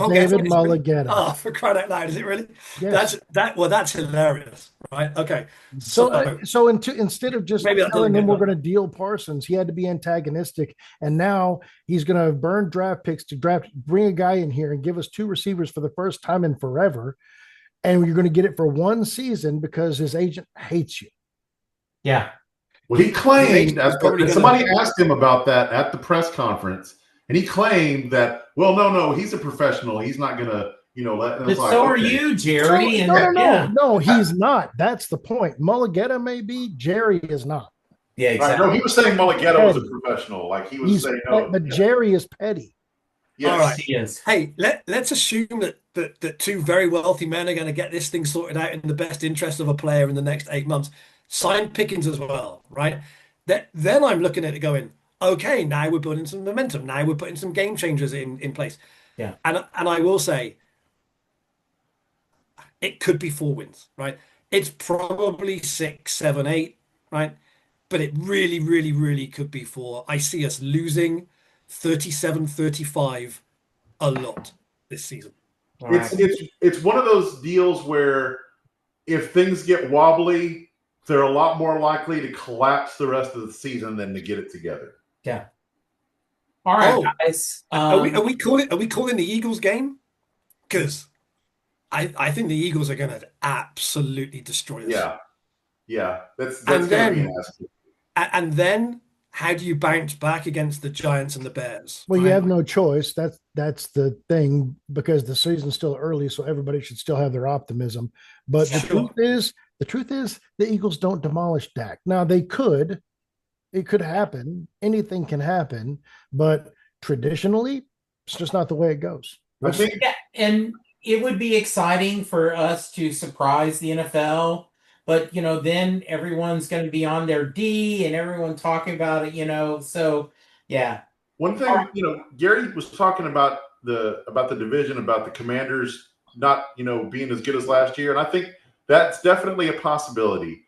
Mulligetta? Oh, for crying out loud! Is it really? Yes. That's hilarious, right? Okay. So instead of just telling him we're going to deal Parsons, he had to be antagonistic, and now he's going to burn draft picks to bring a guy in here and give us 2 receivers for the first time in forever, and you're going to get it for 1 season because his agent hates you. Yeah. Well, he claimed somebody asked him about that at the press conference. And he claimed that, well, no, he's a professional. He's not going to, let. But so are you, Jerry. No, he's not. That's the point. Mulligetta may be, Jerry is not. Yeah, exactly. No, he was saying Mulligetta was a professional. Like he's saying, no. But Jerry is petty. Yes. All right. He is. Hey, let's assume that 2 very wealthy men are going to get this thing sorted out in the best interest of a player in the next 8 months. Sign Pickens as well, right? Then I'm looking at it going, okay, now we're building some momentum. Now we're putting some game changers in place. Yeah. And I will say, it could be 4 wins, right? It's probably 6, 7, 8, right? But it really, really, really could be 4. I see us losing 37-35 a lot this season. It's one of those deals where if things get wobbly, they're a lot more likely to collapse the rest of the season than to get it together. Yeah. All right, guys. Are we calling the Eagles game? Because I think the Eagles are going to absolutely destroy us. Yeah. That's going to be nasty. And then how do you bounce back against the Giants and the Bears? Well, you have no choice. That's the thing, because the season's still early, so everybody should still have their optimism. But the truth is, The truth is, the Eagles don't demolish Dak. Now they could. It could happen. Anything can happen, but traditionally, it's just not the way it goes. I We'll think see. Yeah, and it would be exciting for us to surprise the NFL, but then everyone's going to be on their D and everyone talking about it. So yeah. one All thing, Gary was talking about the division, about the Commanders not, being as good as last year, and I think that's definitely a possibility.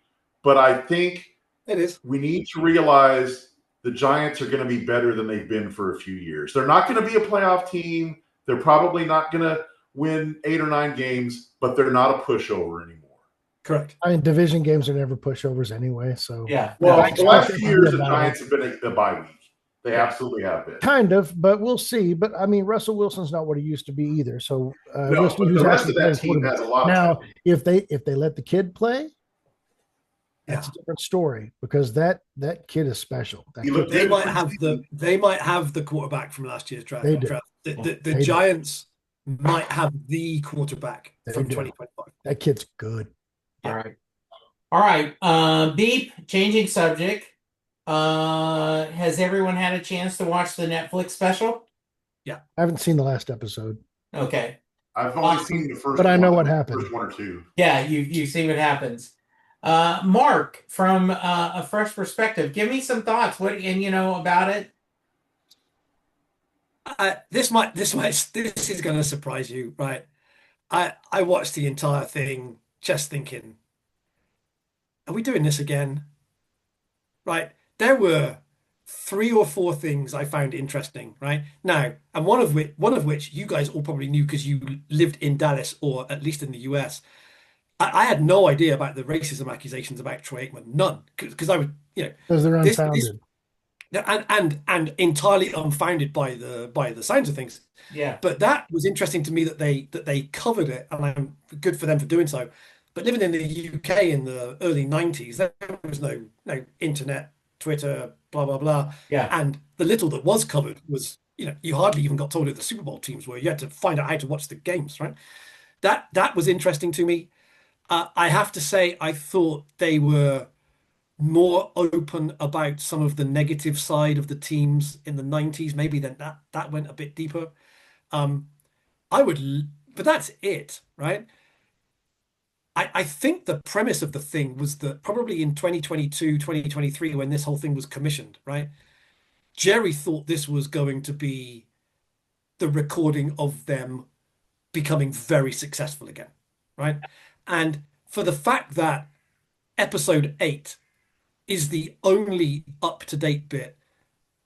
But I think It is. we need to realize the Giants are going to be better than they've been for a few years. They're not going to be a playoff team. They're probably not going to win 8 or 9 games, but they're not a pushover anymore. Correct. I mean, division games are never pushovers anyway. So Yeah, Well, I the expect last it few to be years, a the battle. Giants have been a bye week. They absolutely have been. Kind of, but we'll see. But I mean, Russell Wilson's not what he used to be either. So we'll No, see but who's the rest actually of that playing team quarterback. has a lot of Now, talent. if they let the kid play, that's Yeah. a different story because that kid is special. That He kid, looked They good in might have preseason. the quarterback from last year's draft. they do. The They do. Giants might have the quarterback They from do. 2025. That kid's good. all right. All right. Beep, changing subject. Has everyone had a chance to watch the Netflix special? Yeah. I haven't seen the last episode, Okay. I've only seen the but I know what first happened. one or two. Yeah, you see what happens. Mark, from a fresh perspective, give me some thoughts. What and about it? This is going to surprise you, right? I watched the entire thing just thinking, are we doing this again? Right? There were 3 or 4 things I found interesting, right? Now, and one of which you guys all probably knew because you lived in Dallas or at least in the US. I had no idea about the racism accusations about Troy Aikman, none, because I would, Because they're this unfounded. and entirely unfounded by the signs of things. Yeah. But that was interesting to me that they covered it, and I'm good for them for doing so. But living in the UK in the early 90s, there was no internet, Twitter, blah blah blah, Yeah. and the little that was covered was, you hardly even got told who the Super Bowl teams were. You had to find out how to watch the games, right? That was interesting to me. I have to say, I thought they were more open about some of the negative side of the teams in the 90s. Maybe then that went a bit deeper. Um, but that's it, right? I think the premise of the thing was that probably in 2022, 2023, when this whole thing was commissioned, right? Jerry thought this was going to be the recording of them becoming very successful again, right? And for the fact that episode 8 is the only up-to-date bit,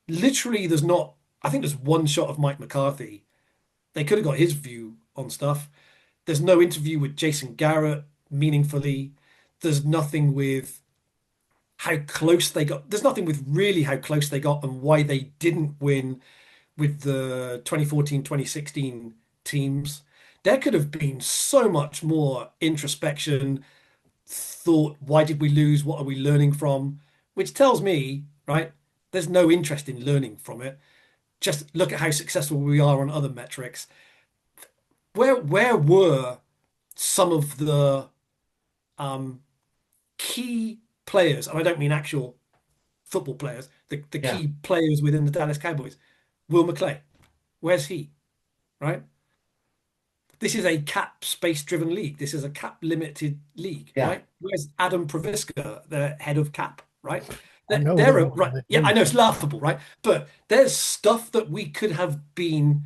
literally there's not, I think there's one shot of Mike McCarthy. They could have got his view on stuff. There's no interview with Jason Garrett meaningfully. There's nothing with how close they got. There's nothing with really how close they got and why they didn't win with the 2014, 2016 teams. There could have been so much more introspection, thought, why did we lose? What are we learning from? Which tells me, right, there's no interest in learning from it. Just look at how successful we are on other metrics. Where were some of the um, key players, and I don't mean actual football players, the Yeah. key players within the Dallas Cowboys? Will McClay, where's he? Right? This is a cap space driven league. This is a cap limited league, Yeah. right? Where's Adam Proviska, the head of cap, right? I know There are that. right. Yeah, I know it's laughable, right? But there's stuff that we could have been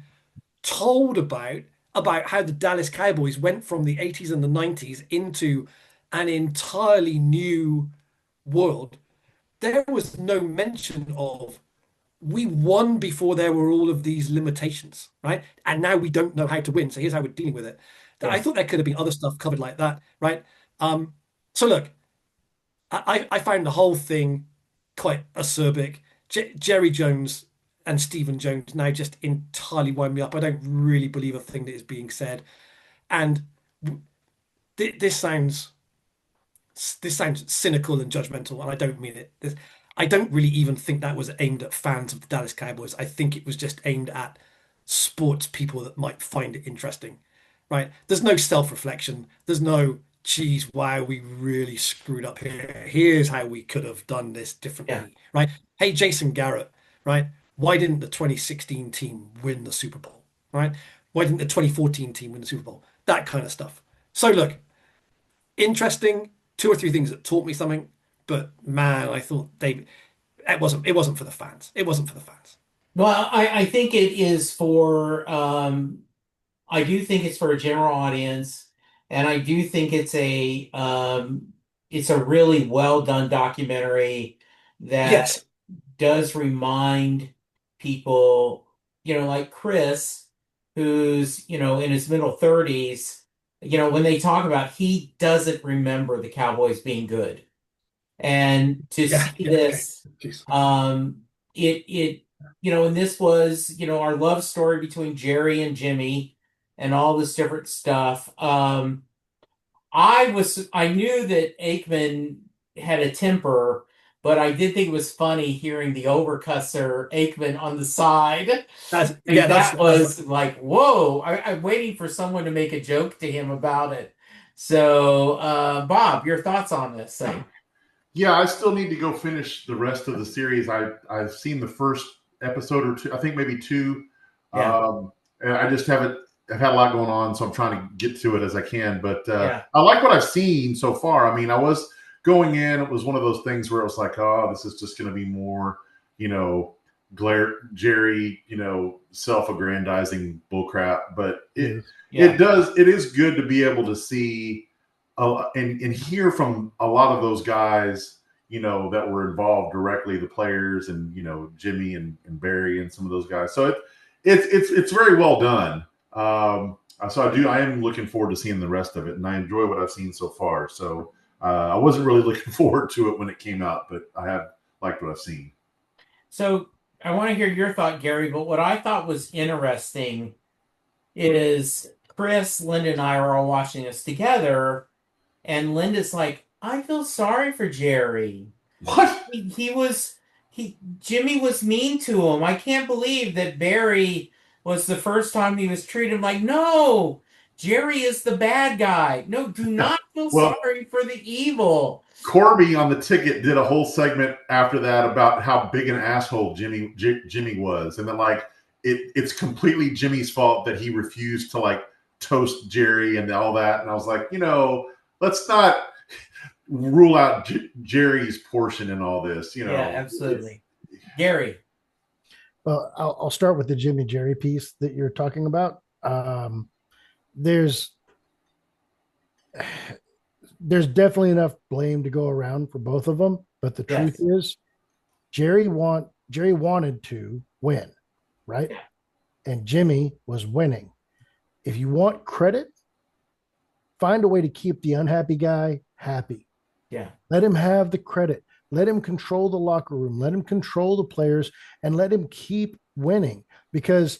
told about how the Dallas Cowboys went from the 80s and the 90s into an entirely new world. There was no mention of we won before there were all of these limitations, right? And now we don't know how to win. So here's how we're dealing with it. I Yeah. thought there could have been other stuff covered like that, right? So look, I found the whole thing quite acerbic. Jerry Jones and Stephen Jones now just entirely wind me up. I don't really believe a thing that is being said, and this sounds cynical and judgmental, and I don't mean it. I don't really even think that was aimed at fans of the Dallas Cowboys. I think it was just aimed at sports people that might find it interesting, right? There's no self-reflection. There's no geez, wow, we really screwed up here. Here's how we could have done this Yeah. differently, right? Hey, Jason Garrett, right? Why didn't the 2016 team win the Super Bowl, right? Why didn't the 2014 team win the Super Bowl? That kind of stuff. So look, interesting, two or three things that taught me something, but man, I thought it wasn't for the fans. It wasn't for the fans. Well, I think it is for I do think it's for a general audience, and I do think it's a really well done documentary that Yes. does remind people, like Chris, who's, in his middle 30s, when they talk about he doesn't remember the Cowboys being good. And to Yeah. see Yeah. Okay. this, Jeez. um, and this was, our love story between Jerry and Jimmy and all this different stuff. I knew that Aikman had a temper, but I did think it was funny hearing the overcusser Aikman on the side. That's Like yeah. that That's was like, whoa! I'm waiting for someone to make a joke to him about it. So, Bob, your thoughts on this thing? Yeah, I still need to go finish the rest of the series. I've seen the first episode or two, I think maybe two. Yeah, And I just haven't. I've had a lot going on, so I'm trying to get to it as I can. But yeah, I like what I've seen so far. I mean, I was going in. It was one of those things where it was like, oh, this is just going to be more, you know, Jerry, self-aggrandizing bullcrap. But it Yes. it yeah, does. It is good to be able to see and hear from a lot of those guys, that were involved directly, the players and Jimmy and Barry and some of those guys. So it's very well done. So I am looking forward to seeing the rest of it, and I enjoy what I've seen so far. So I wasn't really looking forward to it when it came out, but I have liked what I've seen. So I want to hear your thought, Gary, but what I thought was interesting is Chris, Linda, and I are all watching this together, and Linda's like, I feel sorry for Jerry. What? Jimmy was mean to him. I can't believe that Barry was the first time he was treated like, no, Jerry is the bad guy. No, do not feel Well, sorry for the evil. Corby on the ticket did a whole segment after that about how big an asshole Jimmy was, and then like it's completely Jimmy's fault that he refused to like toast Jerry and all that. And I was like, let's not rule out Jerry's portion in all this. Yeah, absolutely. Gary. Well, I'll start with the Jimmy Jerry piece that you're talking about. There's there's definitely enough blame to go around for both of them, but the truth Yes. is, Jerry wanted to win, right? And Jimmy was winning. If you want credit, find a way to keep the unhappy guy happy. Yeah. Let him have the credit. Let him control the locker room. Let him control the players and let him keep winning, because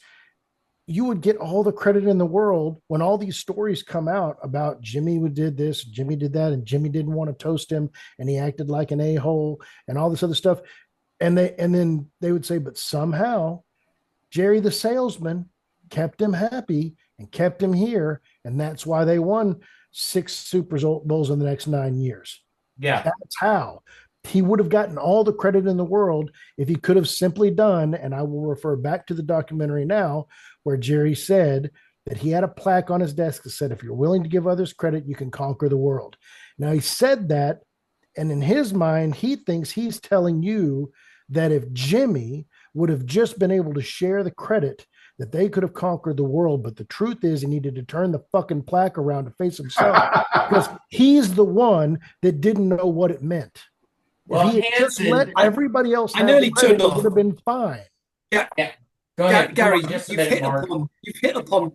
you would get all the credit in the world when all these stories come out about Jimmy did this, Jimmy did that, and Jimmy didn't want to toast him and he acted like an a-hole and all this other stuff. And then they would say, but somehow Jerry the salesman kept him happy and kept him here. And that's why they won 6 Super Bowls in the next 9 years. Yeah. That's how. He would have gotten all the credit in the world if he could have simply done, and I will refer back to the documentary now, where Jerry said that he had a plaque on his desk that said, if you're willing to give others credit, you can conquer the world. Now, he said that, and in his mind, he thinks he's telling you that if Jimmy would have just been able to share the credit, that they could have conquered the world. But the truth is, he needed to turn the fucking plaque around to face himself, because he's the one that didn't know what it meant. Well, If he had just let Hanson, everybody else I have the nearly credit, turned it would off. have been fine. Yeah, yeah. Go ahead. Come Gary, on, just a you've minute, hit Mark. upon you've hit upon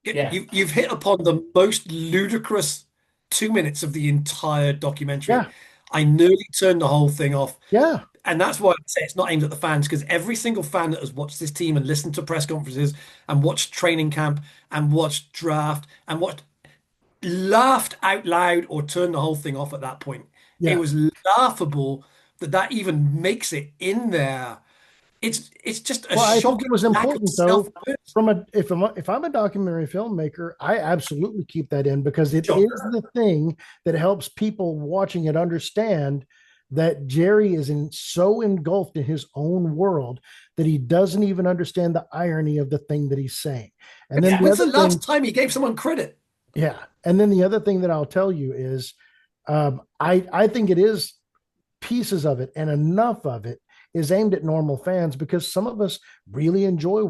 Yeah. you've hit upon the most ludicrous 2 minutes of the entire documentary. Yeah, I nearly turned the whole thing off. yeah, And that's why I say it's not aimed at the fans, because every single fan that has watched this team and listened to press conferences and watched training camp and watched draft and watched laughed out loud or turned the whole thing off at that point. It yeah, was laughable that even makes it in there. it's just a Well, I think shocking it was lack of important though. self-awareness. From a if I'm a documentary filmmaker, I absolutely keep that in because it Sure. is the thing that helps people watching it understand that Jerry is so engulfed in his own world that he doesn't even understand the irony of the thing that he's saying. And then Yeah. the When's other the thing, last time he gave someone credit? yeah, and then the other thing that I'll tell you is, I think it is pieces of it and enough of it is aimed at normal fans because some of us really enjoy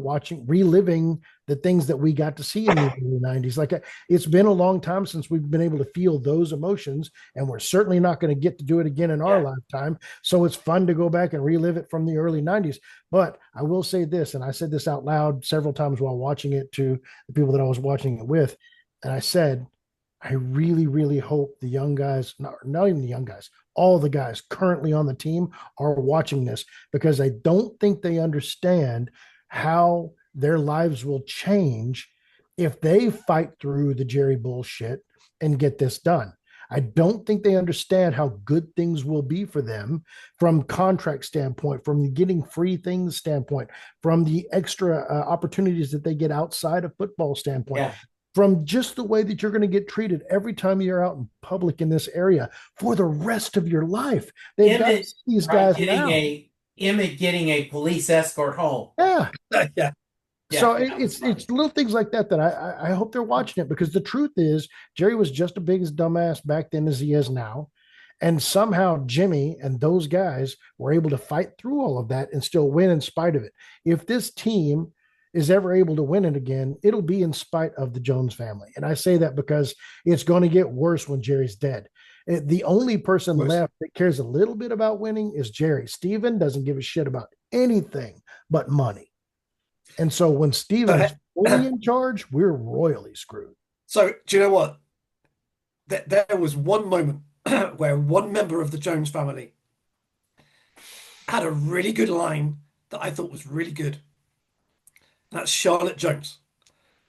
reliving the things that we got to see in the early 90s. Like it's been a long time since we've been able to feel those emotions, and we're certainly not going to get to do it again in our Yeah. lifetime. So it's fun to go back and relive it from the early 90s. But I will say this, and I said this out loud several times while watching it to the people that I was watching it with. And I said, I really, really hope the young guys, not even the young guys, all the guys currently on the team are watching this because I don't think they understand how their lives will change if they fight through the Jerry bullshit and get this done. I don't think they understand how good things will be for them from contract standpoint, from the getting free things standpoint, from the extra opportunities that they get outside of football standpoint, Yeah. from just the way that you're going to get treated every time you're out in public in this area for the rest of your life. They've got Emmett, these right, guys now. Emmett getting a police escort home. Yeah. Yeah. Yeah, So that was it's funny. little things like that that I hope they're watching it because the truth is Jerry was just as big as dumbass back then as he is now. And somehow Jimmy and those guys were able to fight through all of that and still win in spite of it. If this team is ever able to win it again, it'll be in spite of the Jones family. And I say that because it's going to get worse when Jerry's dead. The only person Worse. left that cares a little bit about winning is Jerry. Steven doesn't give a shit about anything but money. And so when Steven is fully in charge, we're royally screwed. So do you know what? There was one moment where one member of the Jones family had a really good line that I thought was really good. That's Charlotte Jones,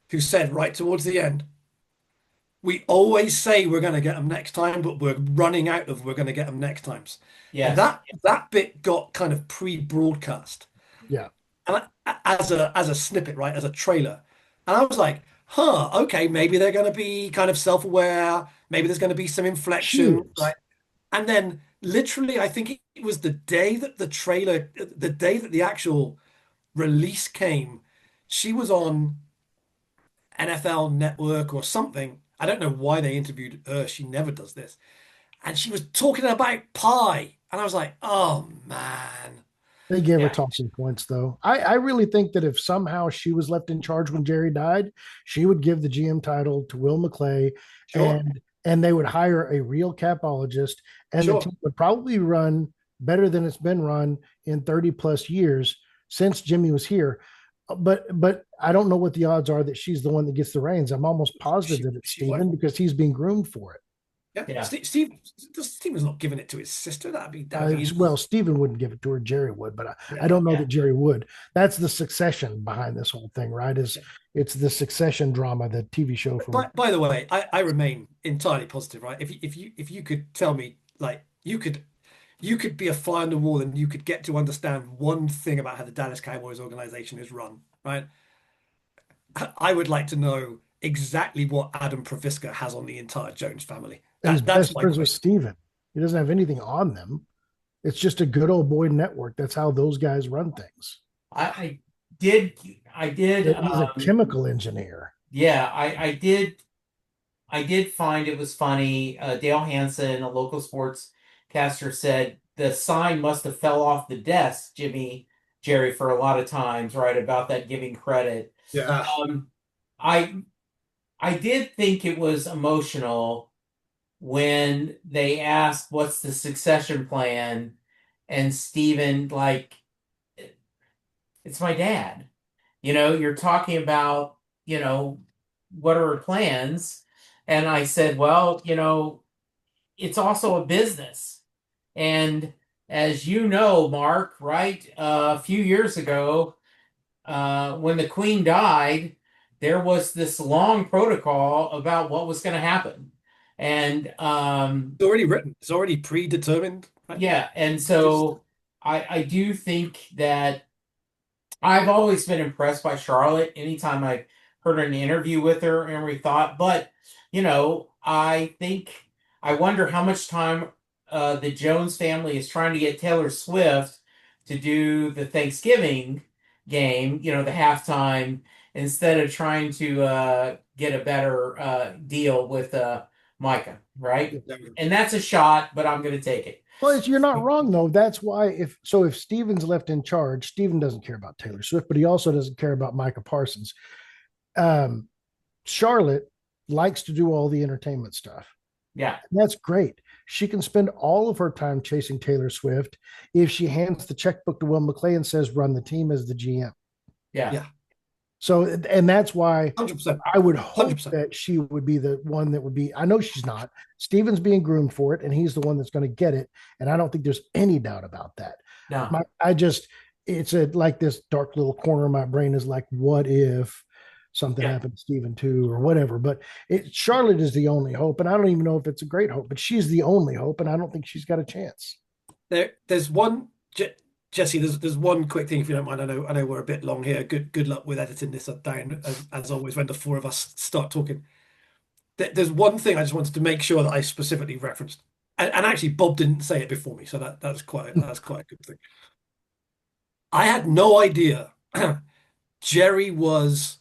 who said right towards the end, "We always say we're going to get them next time, but we're running out of we're going to get them next times." And Yes. that bit got kind of pre-broadcast Yeah. and as a snippet, right, as a trailer. And I was like, huh, okay, maybe they're going to be kind of self-aware. Maybe there's going to be some She inflection, is. right? And then literally, I think it was the day that the day that the actual release came, she was on NFL Network or something. I don't know why they interviewed her. She never does this. And she was talking about pie. And I was like, oh man. They gave her Yeah. talking points, though. I really think that if somehow she was left in charge when Jerry died, she would give the GM title to Will McClay, Sure, and they would hire a real capologist, and the sure. team would probably run better than it's been run in 30 plus years since Jimmy was here. But I don't know what the odds are that she's the one that gets the reins. I'm almost positive She that it's she won't. Steven because he's being groomed for it. Yeah. Yeah. Steve was not giving it to his sister. That'd be Well, Steven wouldn't give it to her. Jerry would, but I yeah. don't know Yeah. that Jerry would. That's the succession behind this whole thing, right? Is it's the succession drama, the TV show from By the way, I remain entirely positive, right? If you could tell me like you could be a fly on the wall and you could get to understand one thing about how the Dallas Cowboys organization is run, right? I would like to know exactly what Adam Proviska has on the entire Jones family. he's That's best my friends with question. Steven. He doesn't have anything on them. It's just a good old boy network. That's how those guys run things. I, I I did He's a chemical engineer. yeah, I did find it was funny. Dale Hansen, a local sportscaster, said the sign must have fell off the desk, Jerry, for a lot of times, right, about that giving credit. Yeah. Um, I I did think it was emotional when they asked what's the succession plan, and Steven, like, it's my dad. You're talking about, what are her plans? And I said, well, it's also a business. And as you know, Mark, right, a few years ago, when the Queen died, there was this long protocol about what was going to happen. And It's already written. It's already predetermined. Right? yeah, and Just so I do think that I've always been impressed by Charlotte anytime I heard an interview with her and we thought, but I think I wonder how much time the Jones family is trying to get Taylor Swift to do the Thanksgiving game, the halftime, instead of trying to get a better deal with Micah, right? And that's a shot, but I'm going to take it. Well, you're not wrong though. That's why if Steven's left in charge, Steven doesn't care about Taylor Swift, but he also doesn't care about Micah Parsons. Um, Charlotte likes to do all the entertainment stuff. Yeah, That's great. She can spend all of her time chasing Taylor Swift if she hands the checkbook to Will McClay and says, run the team as the GM. yeah, Yeah, So, and that's why 100%. I would hope 100%. that she would be the one that would be. I know she's not. Steven's being groomed for it, and he's the one that's going to get it. And I don't think there's any doubt about that. no, I just, it's like this dark little corner of my brain is like, what if something yeah. happened to Steven too, or whatever? But Charlotte is the only hope, and I don't even know if it's a great hope, but she's the only hope, and I don't think she's got a chance. There's one, Jesse. There's one quick thing, if you don't mind. I know we're a bit long here. Good luck with editing this down, as always. When the four of us start talking, there's one thing I just wanted to make sure that I specifically referenced, and actually Bob didn't say it before me, so that's quite a good thing. I had no idea Jerry was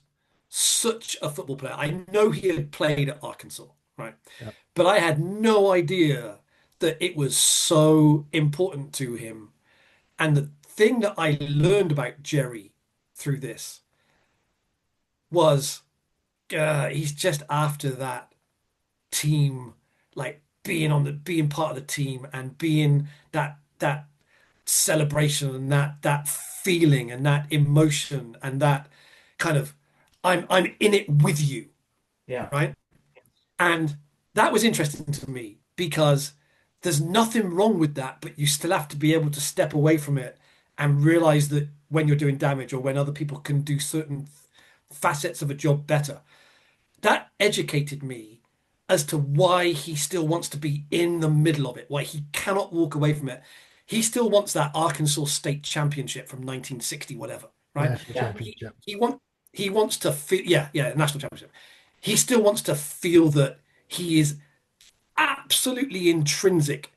such a football player. I know he had played at Arkansas, right? Yeah. But I had no idea that it was so important to him. And the thing that I learned about Jerry through this was he's just after that team, like being part of the team and being that celebration and that feeling and that emotion and that kind of I'm in it with you, Yeah. right? And that was interesting to me because there's nothing wrong with that, but you still have to be able to step away from it and realize that when you're doing damage or when other people can do certain facets of a job better. That educated me as to why he still wants to be in the middle of it, why he cannot walk away from it. He still wants that Arkansas State Championship from 1960, whatever, right? National Yeah. He championship. he want he wants to feel, yeah, national championship. He still wants to feel that he is absolutely intrinsic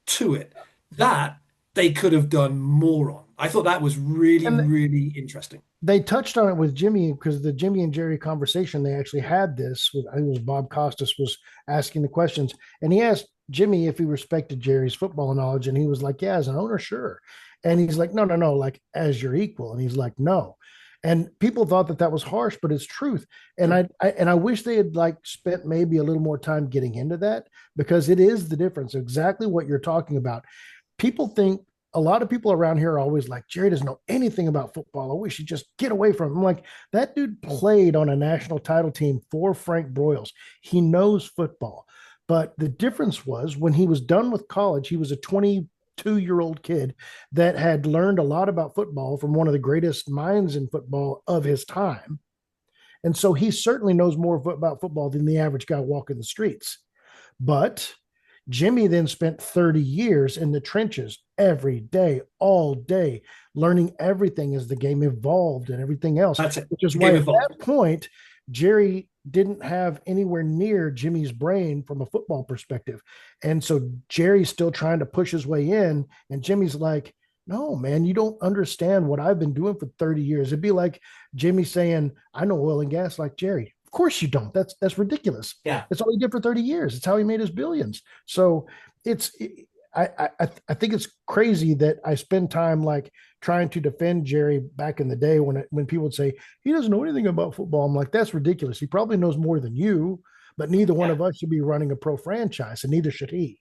to it. That they could have done more on. I thought that was really, And really interesting. they touched on it with Jimmy because the Jimmy and Jerry conversation, they actually had this with, I think it was Bob Costas was asking the questions, and he asked Jimmy if he respected Jerry's football knowledge, and he was like, yeah, as an owner, sure. And he's like, no, no, no, like as your equal. And he's like, no. And people thought that that was harsh, but it's truth. And I wish they had like spent maybe a little more time getting into that because it is the difference. Exactly what you're talking about. People think a lot of people around here are always like, Jerry doesn't know anything about football. We should just get away from him. I'm like, that dude played on a national title team for Frank Broyles. He knows football. But the difference was when he was done with college, he was a 22-year-old kid that had learned a lot about football from one of the greatest minds in football of his time. And so he certainly knows more about football than the average guy walking the streets. But Jimmy then spent 30 years in the trenches every day, all day, learning everything as the game evolved and everything else, That's it. which is The why game at evolved. that point, Jerry didn't have anywhere near Jimmy's brain from a football perspective. And so Jerry's still trying to push his way in, and Jimmy's like, no, man, you don't understand what I've been doing for 30 years. It'd be like Jimmy saying, I know oil and gas like Jerry. Of course you don't. That's ridiculous. Yeah. That's all he did for 30 years. It's how he made his billions. So it's I think it's crazy that I spend time like trying to defend Jerry back in the day when people would say he doesn't know anything about football. I'm like, that's ridiculous. He probably knows more than you, but neither one Yeah. of us should be running a pro franchise, and neither should he.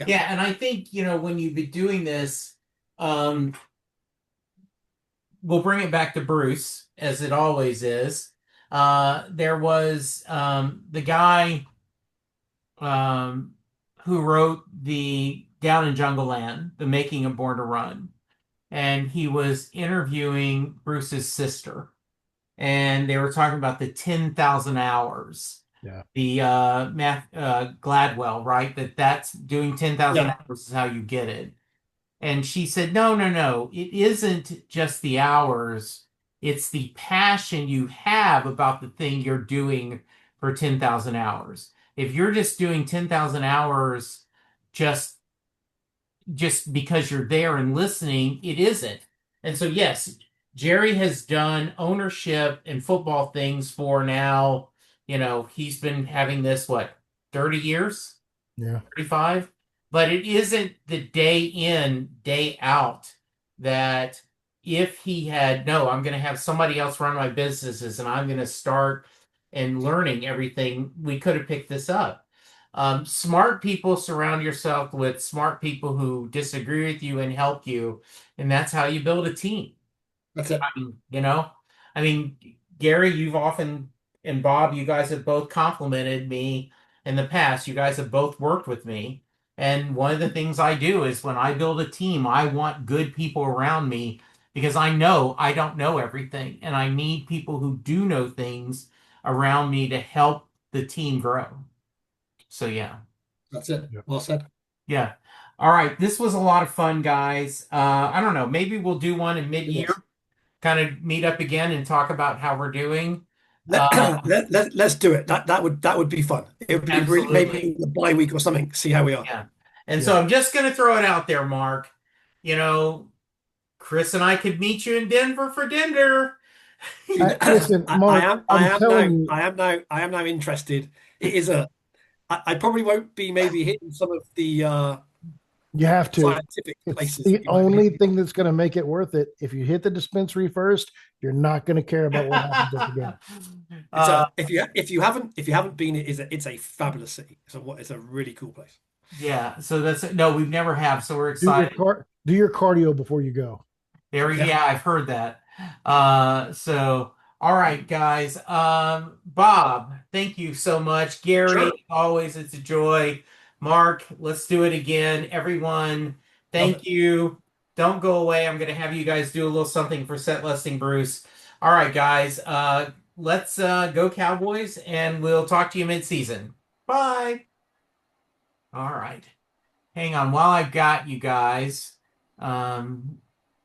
Yeah, and I think, when you've been doing this, um, we'll bring it back to Bruce, as it always is. There was the guy um, who wrote the Down in Jungle Land, The Making of Born to Run, and he was interviewing Bruce's sister, and they were talking about the 10,000 hours. Yeah. The Math Gladwell, right? That's doing 10,000 Yeah. hours is how you get it. And she said, no, no, no, it isn't just the hours. It's the passion you have about the thing you're doing for 10,000 hours. If you're just doing 10,000 hours just just because you're there and listening, it isn't. And so, yes, Jerry has done ownership and football things for now, he's been having this, what, 30 years? Yeah. 35, but it isn't the day in, day out that if he had, no, I'm going to have somebody else run my businesses and I'm going to start and learning everything, we could have picked this up. Smart people, surround yourself with smart people who disagree with you and help you, and that's how you build a team. That's it. You know, I mean, Gary, you've often, and Bob, you guys have both complimented me in the past. You guys have both worked with me. And one of the things I do is when I build a team, I want good people around me because I know I don't know everything. And I need people who do know things around me to help the team grow. So, yeah. That's it. Yeah. Well said. Yeah. All right. This was a lot of fun, guys. I don't know. Maybe we'll do one in It mid-year, was. kind of meet up again and talk about how we're doing. Uh, Let's do it. That would be fun. It would be really, absolutely. maybe a bye week or something. See how we are. Yeah. And so Yeah. I'm just going to throw it out there, Mark. You know, Chris and I could meet you in Denver for dinner. Listen, I Mark, am. I I'm am telling now. you, I am now. I am now interested. It is a. I probably won't be maybe hitting some of the you have to. scientific It's places that the you might be only hitting. thing that's going to make it worth it. If you hit the dispensary first, you're not going to care about what happens at the game. It's uh, a if you haven't been, it's a fabulous city. It's a really cool place. yeah. So that's no, we've never have. So we're Do your excited. do your cardio before you go. Yeah. Yeah, I've heard that. So all right, guys. Bob, thank you so much. Sure. Gary, always it's a joy. Mark, let's do it again. Everyone, Love thank it. you. Don't go away. I'm gonna have you guys do a little something for set listing Bruce. All right, guys. Let's go Cowboys, and we'll talk to you mid-season. Bye. All right. Hang on while I've got you guys.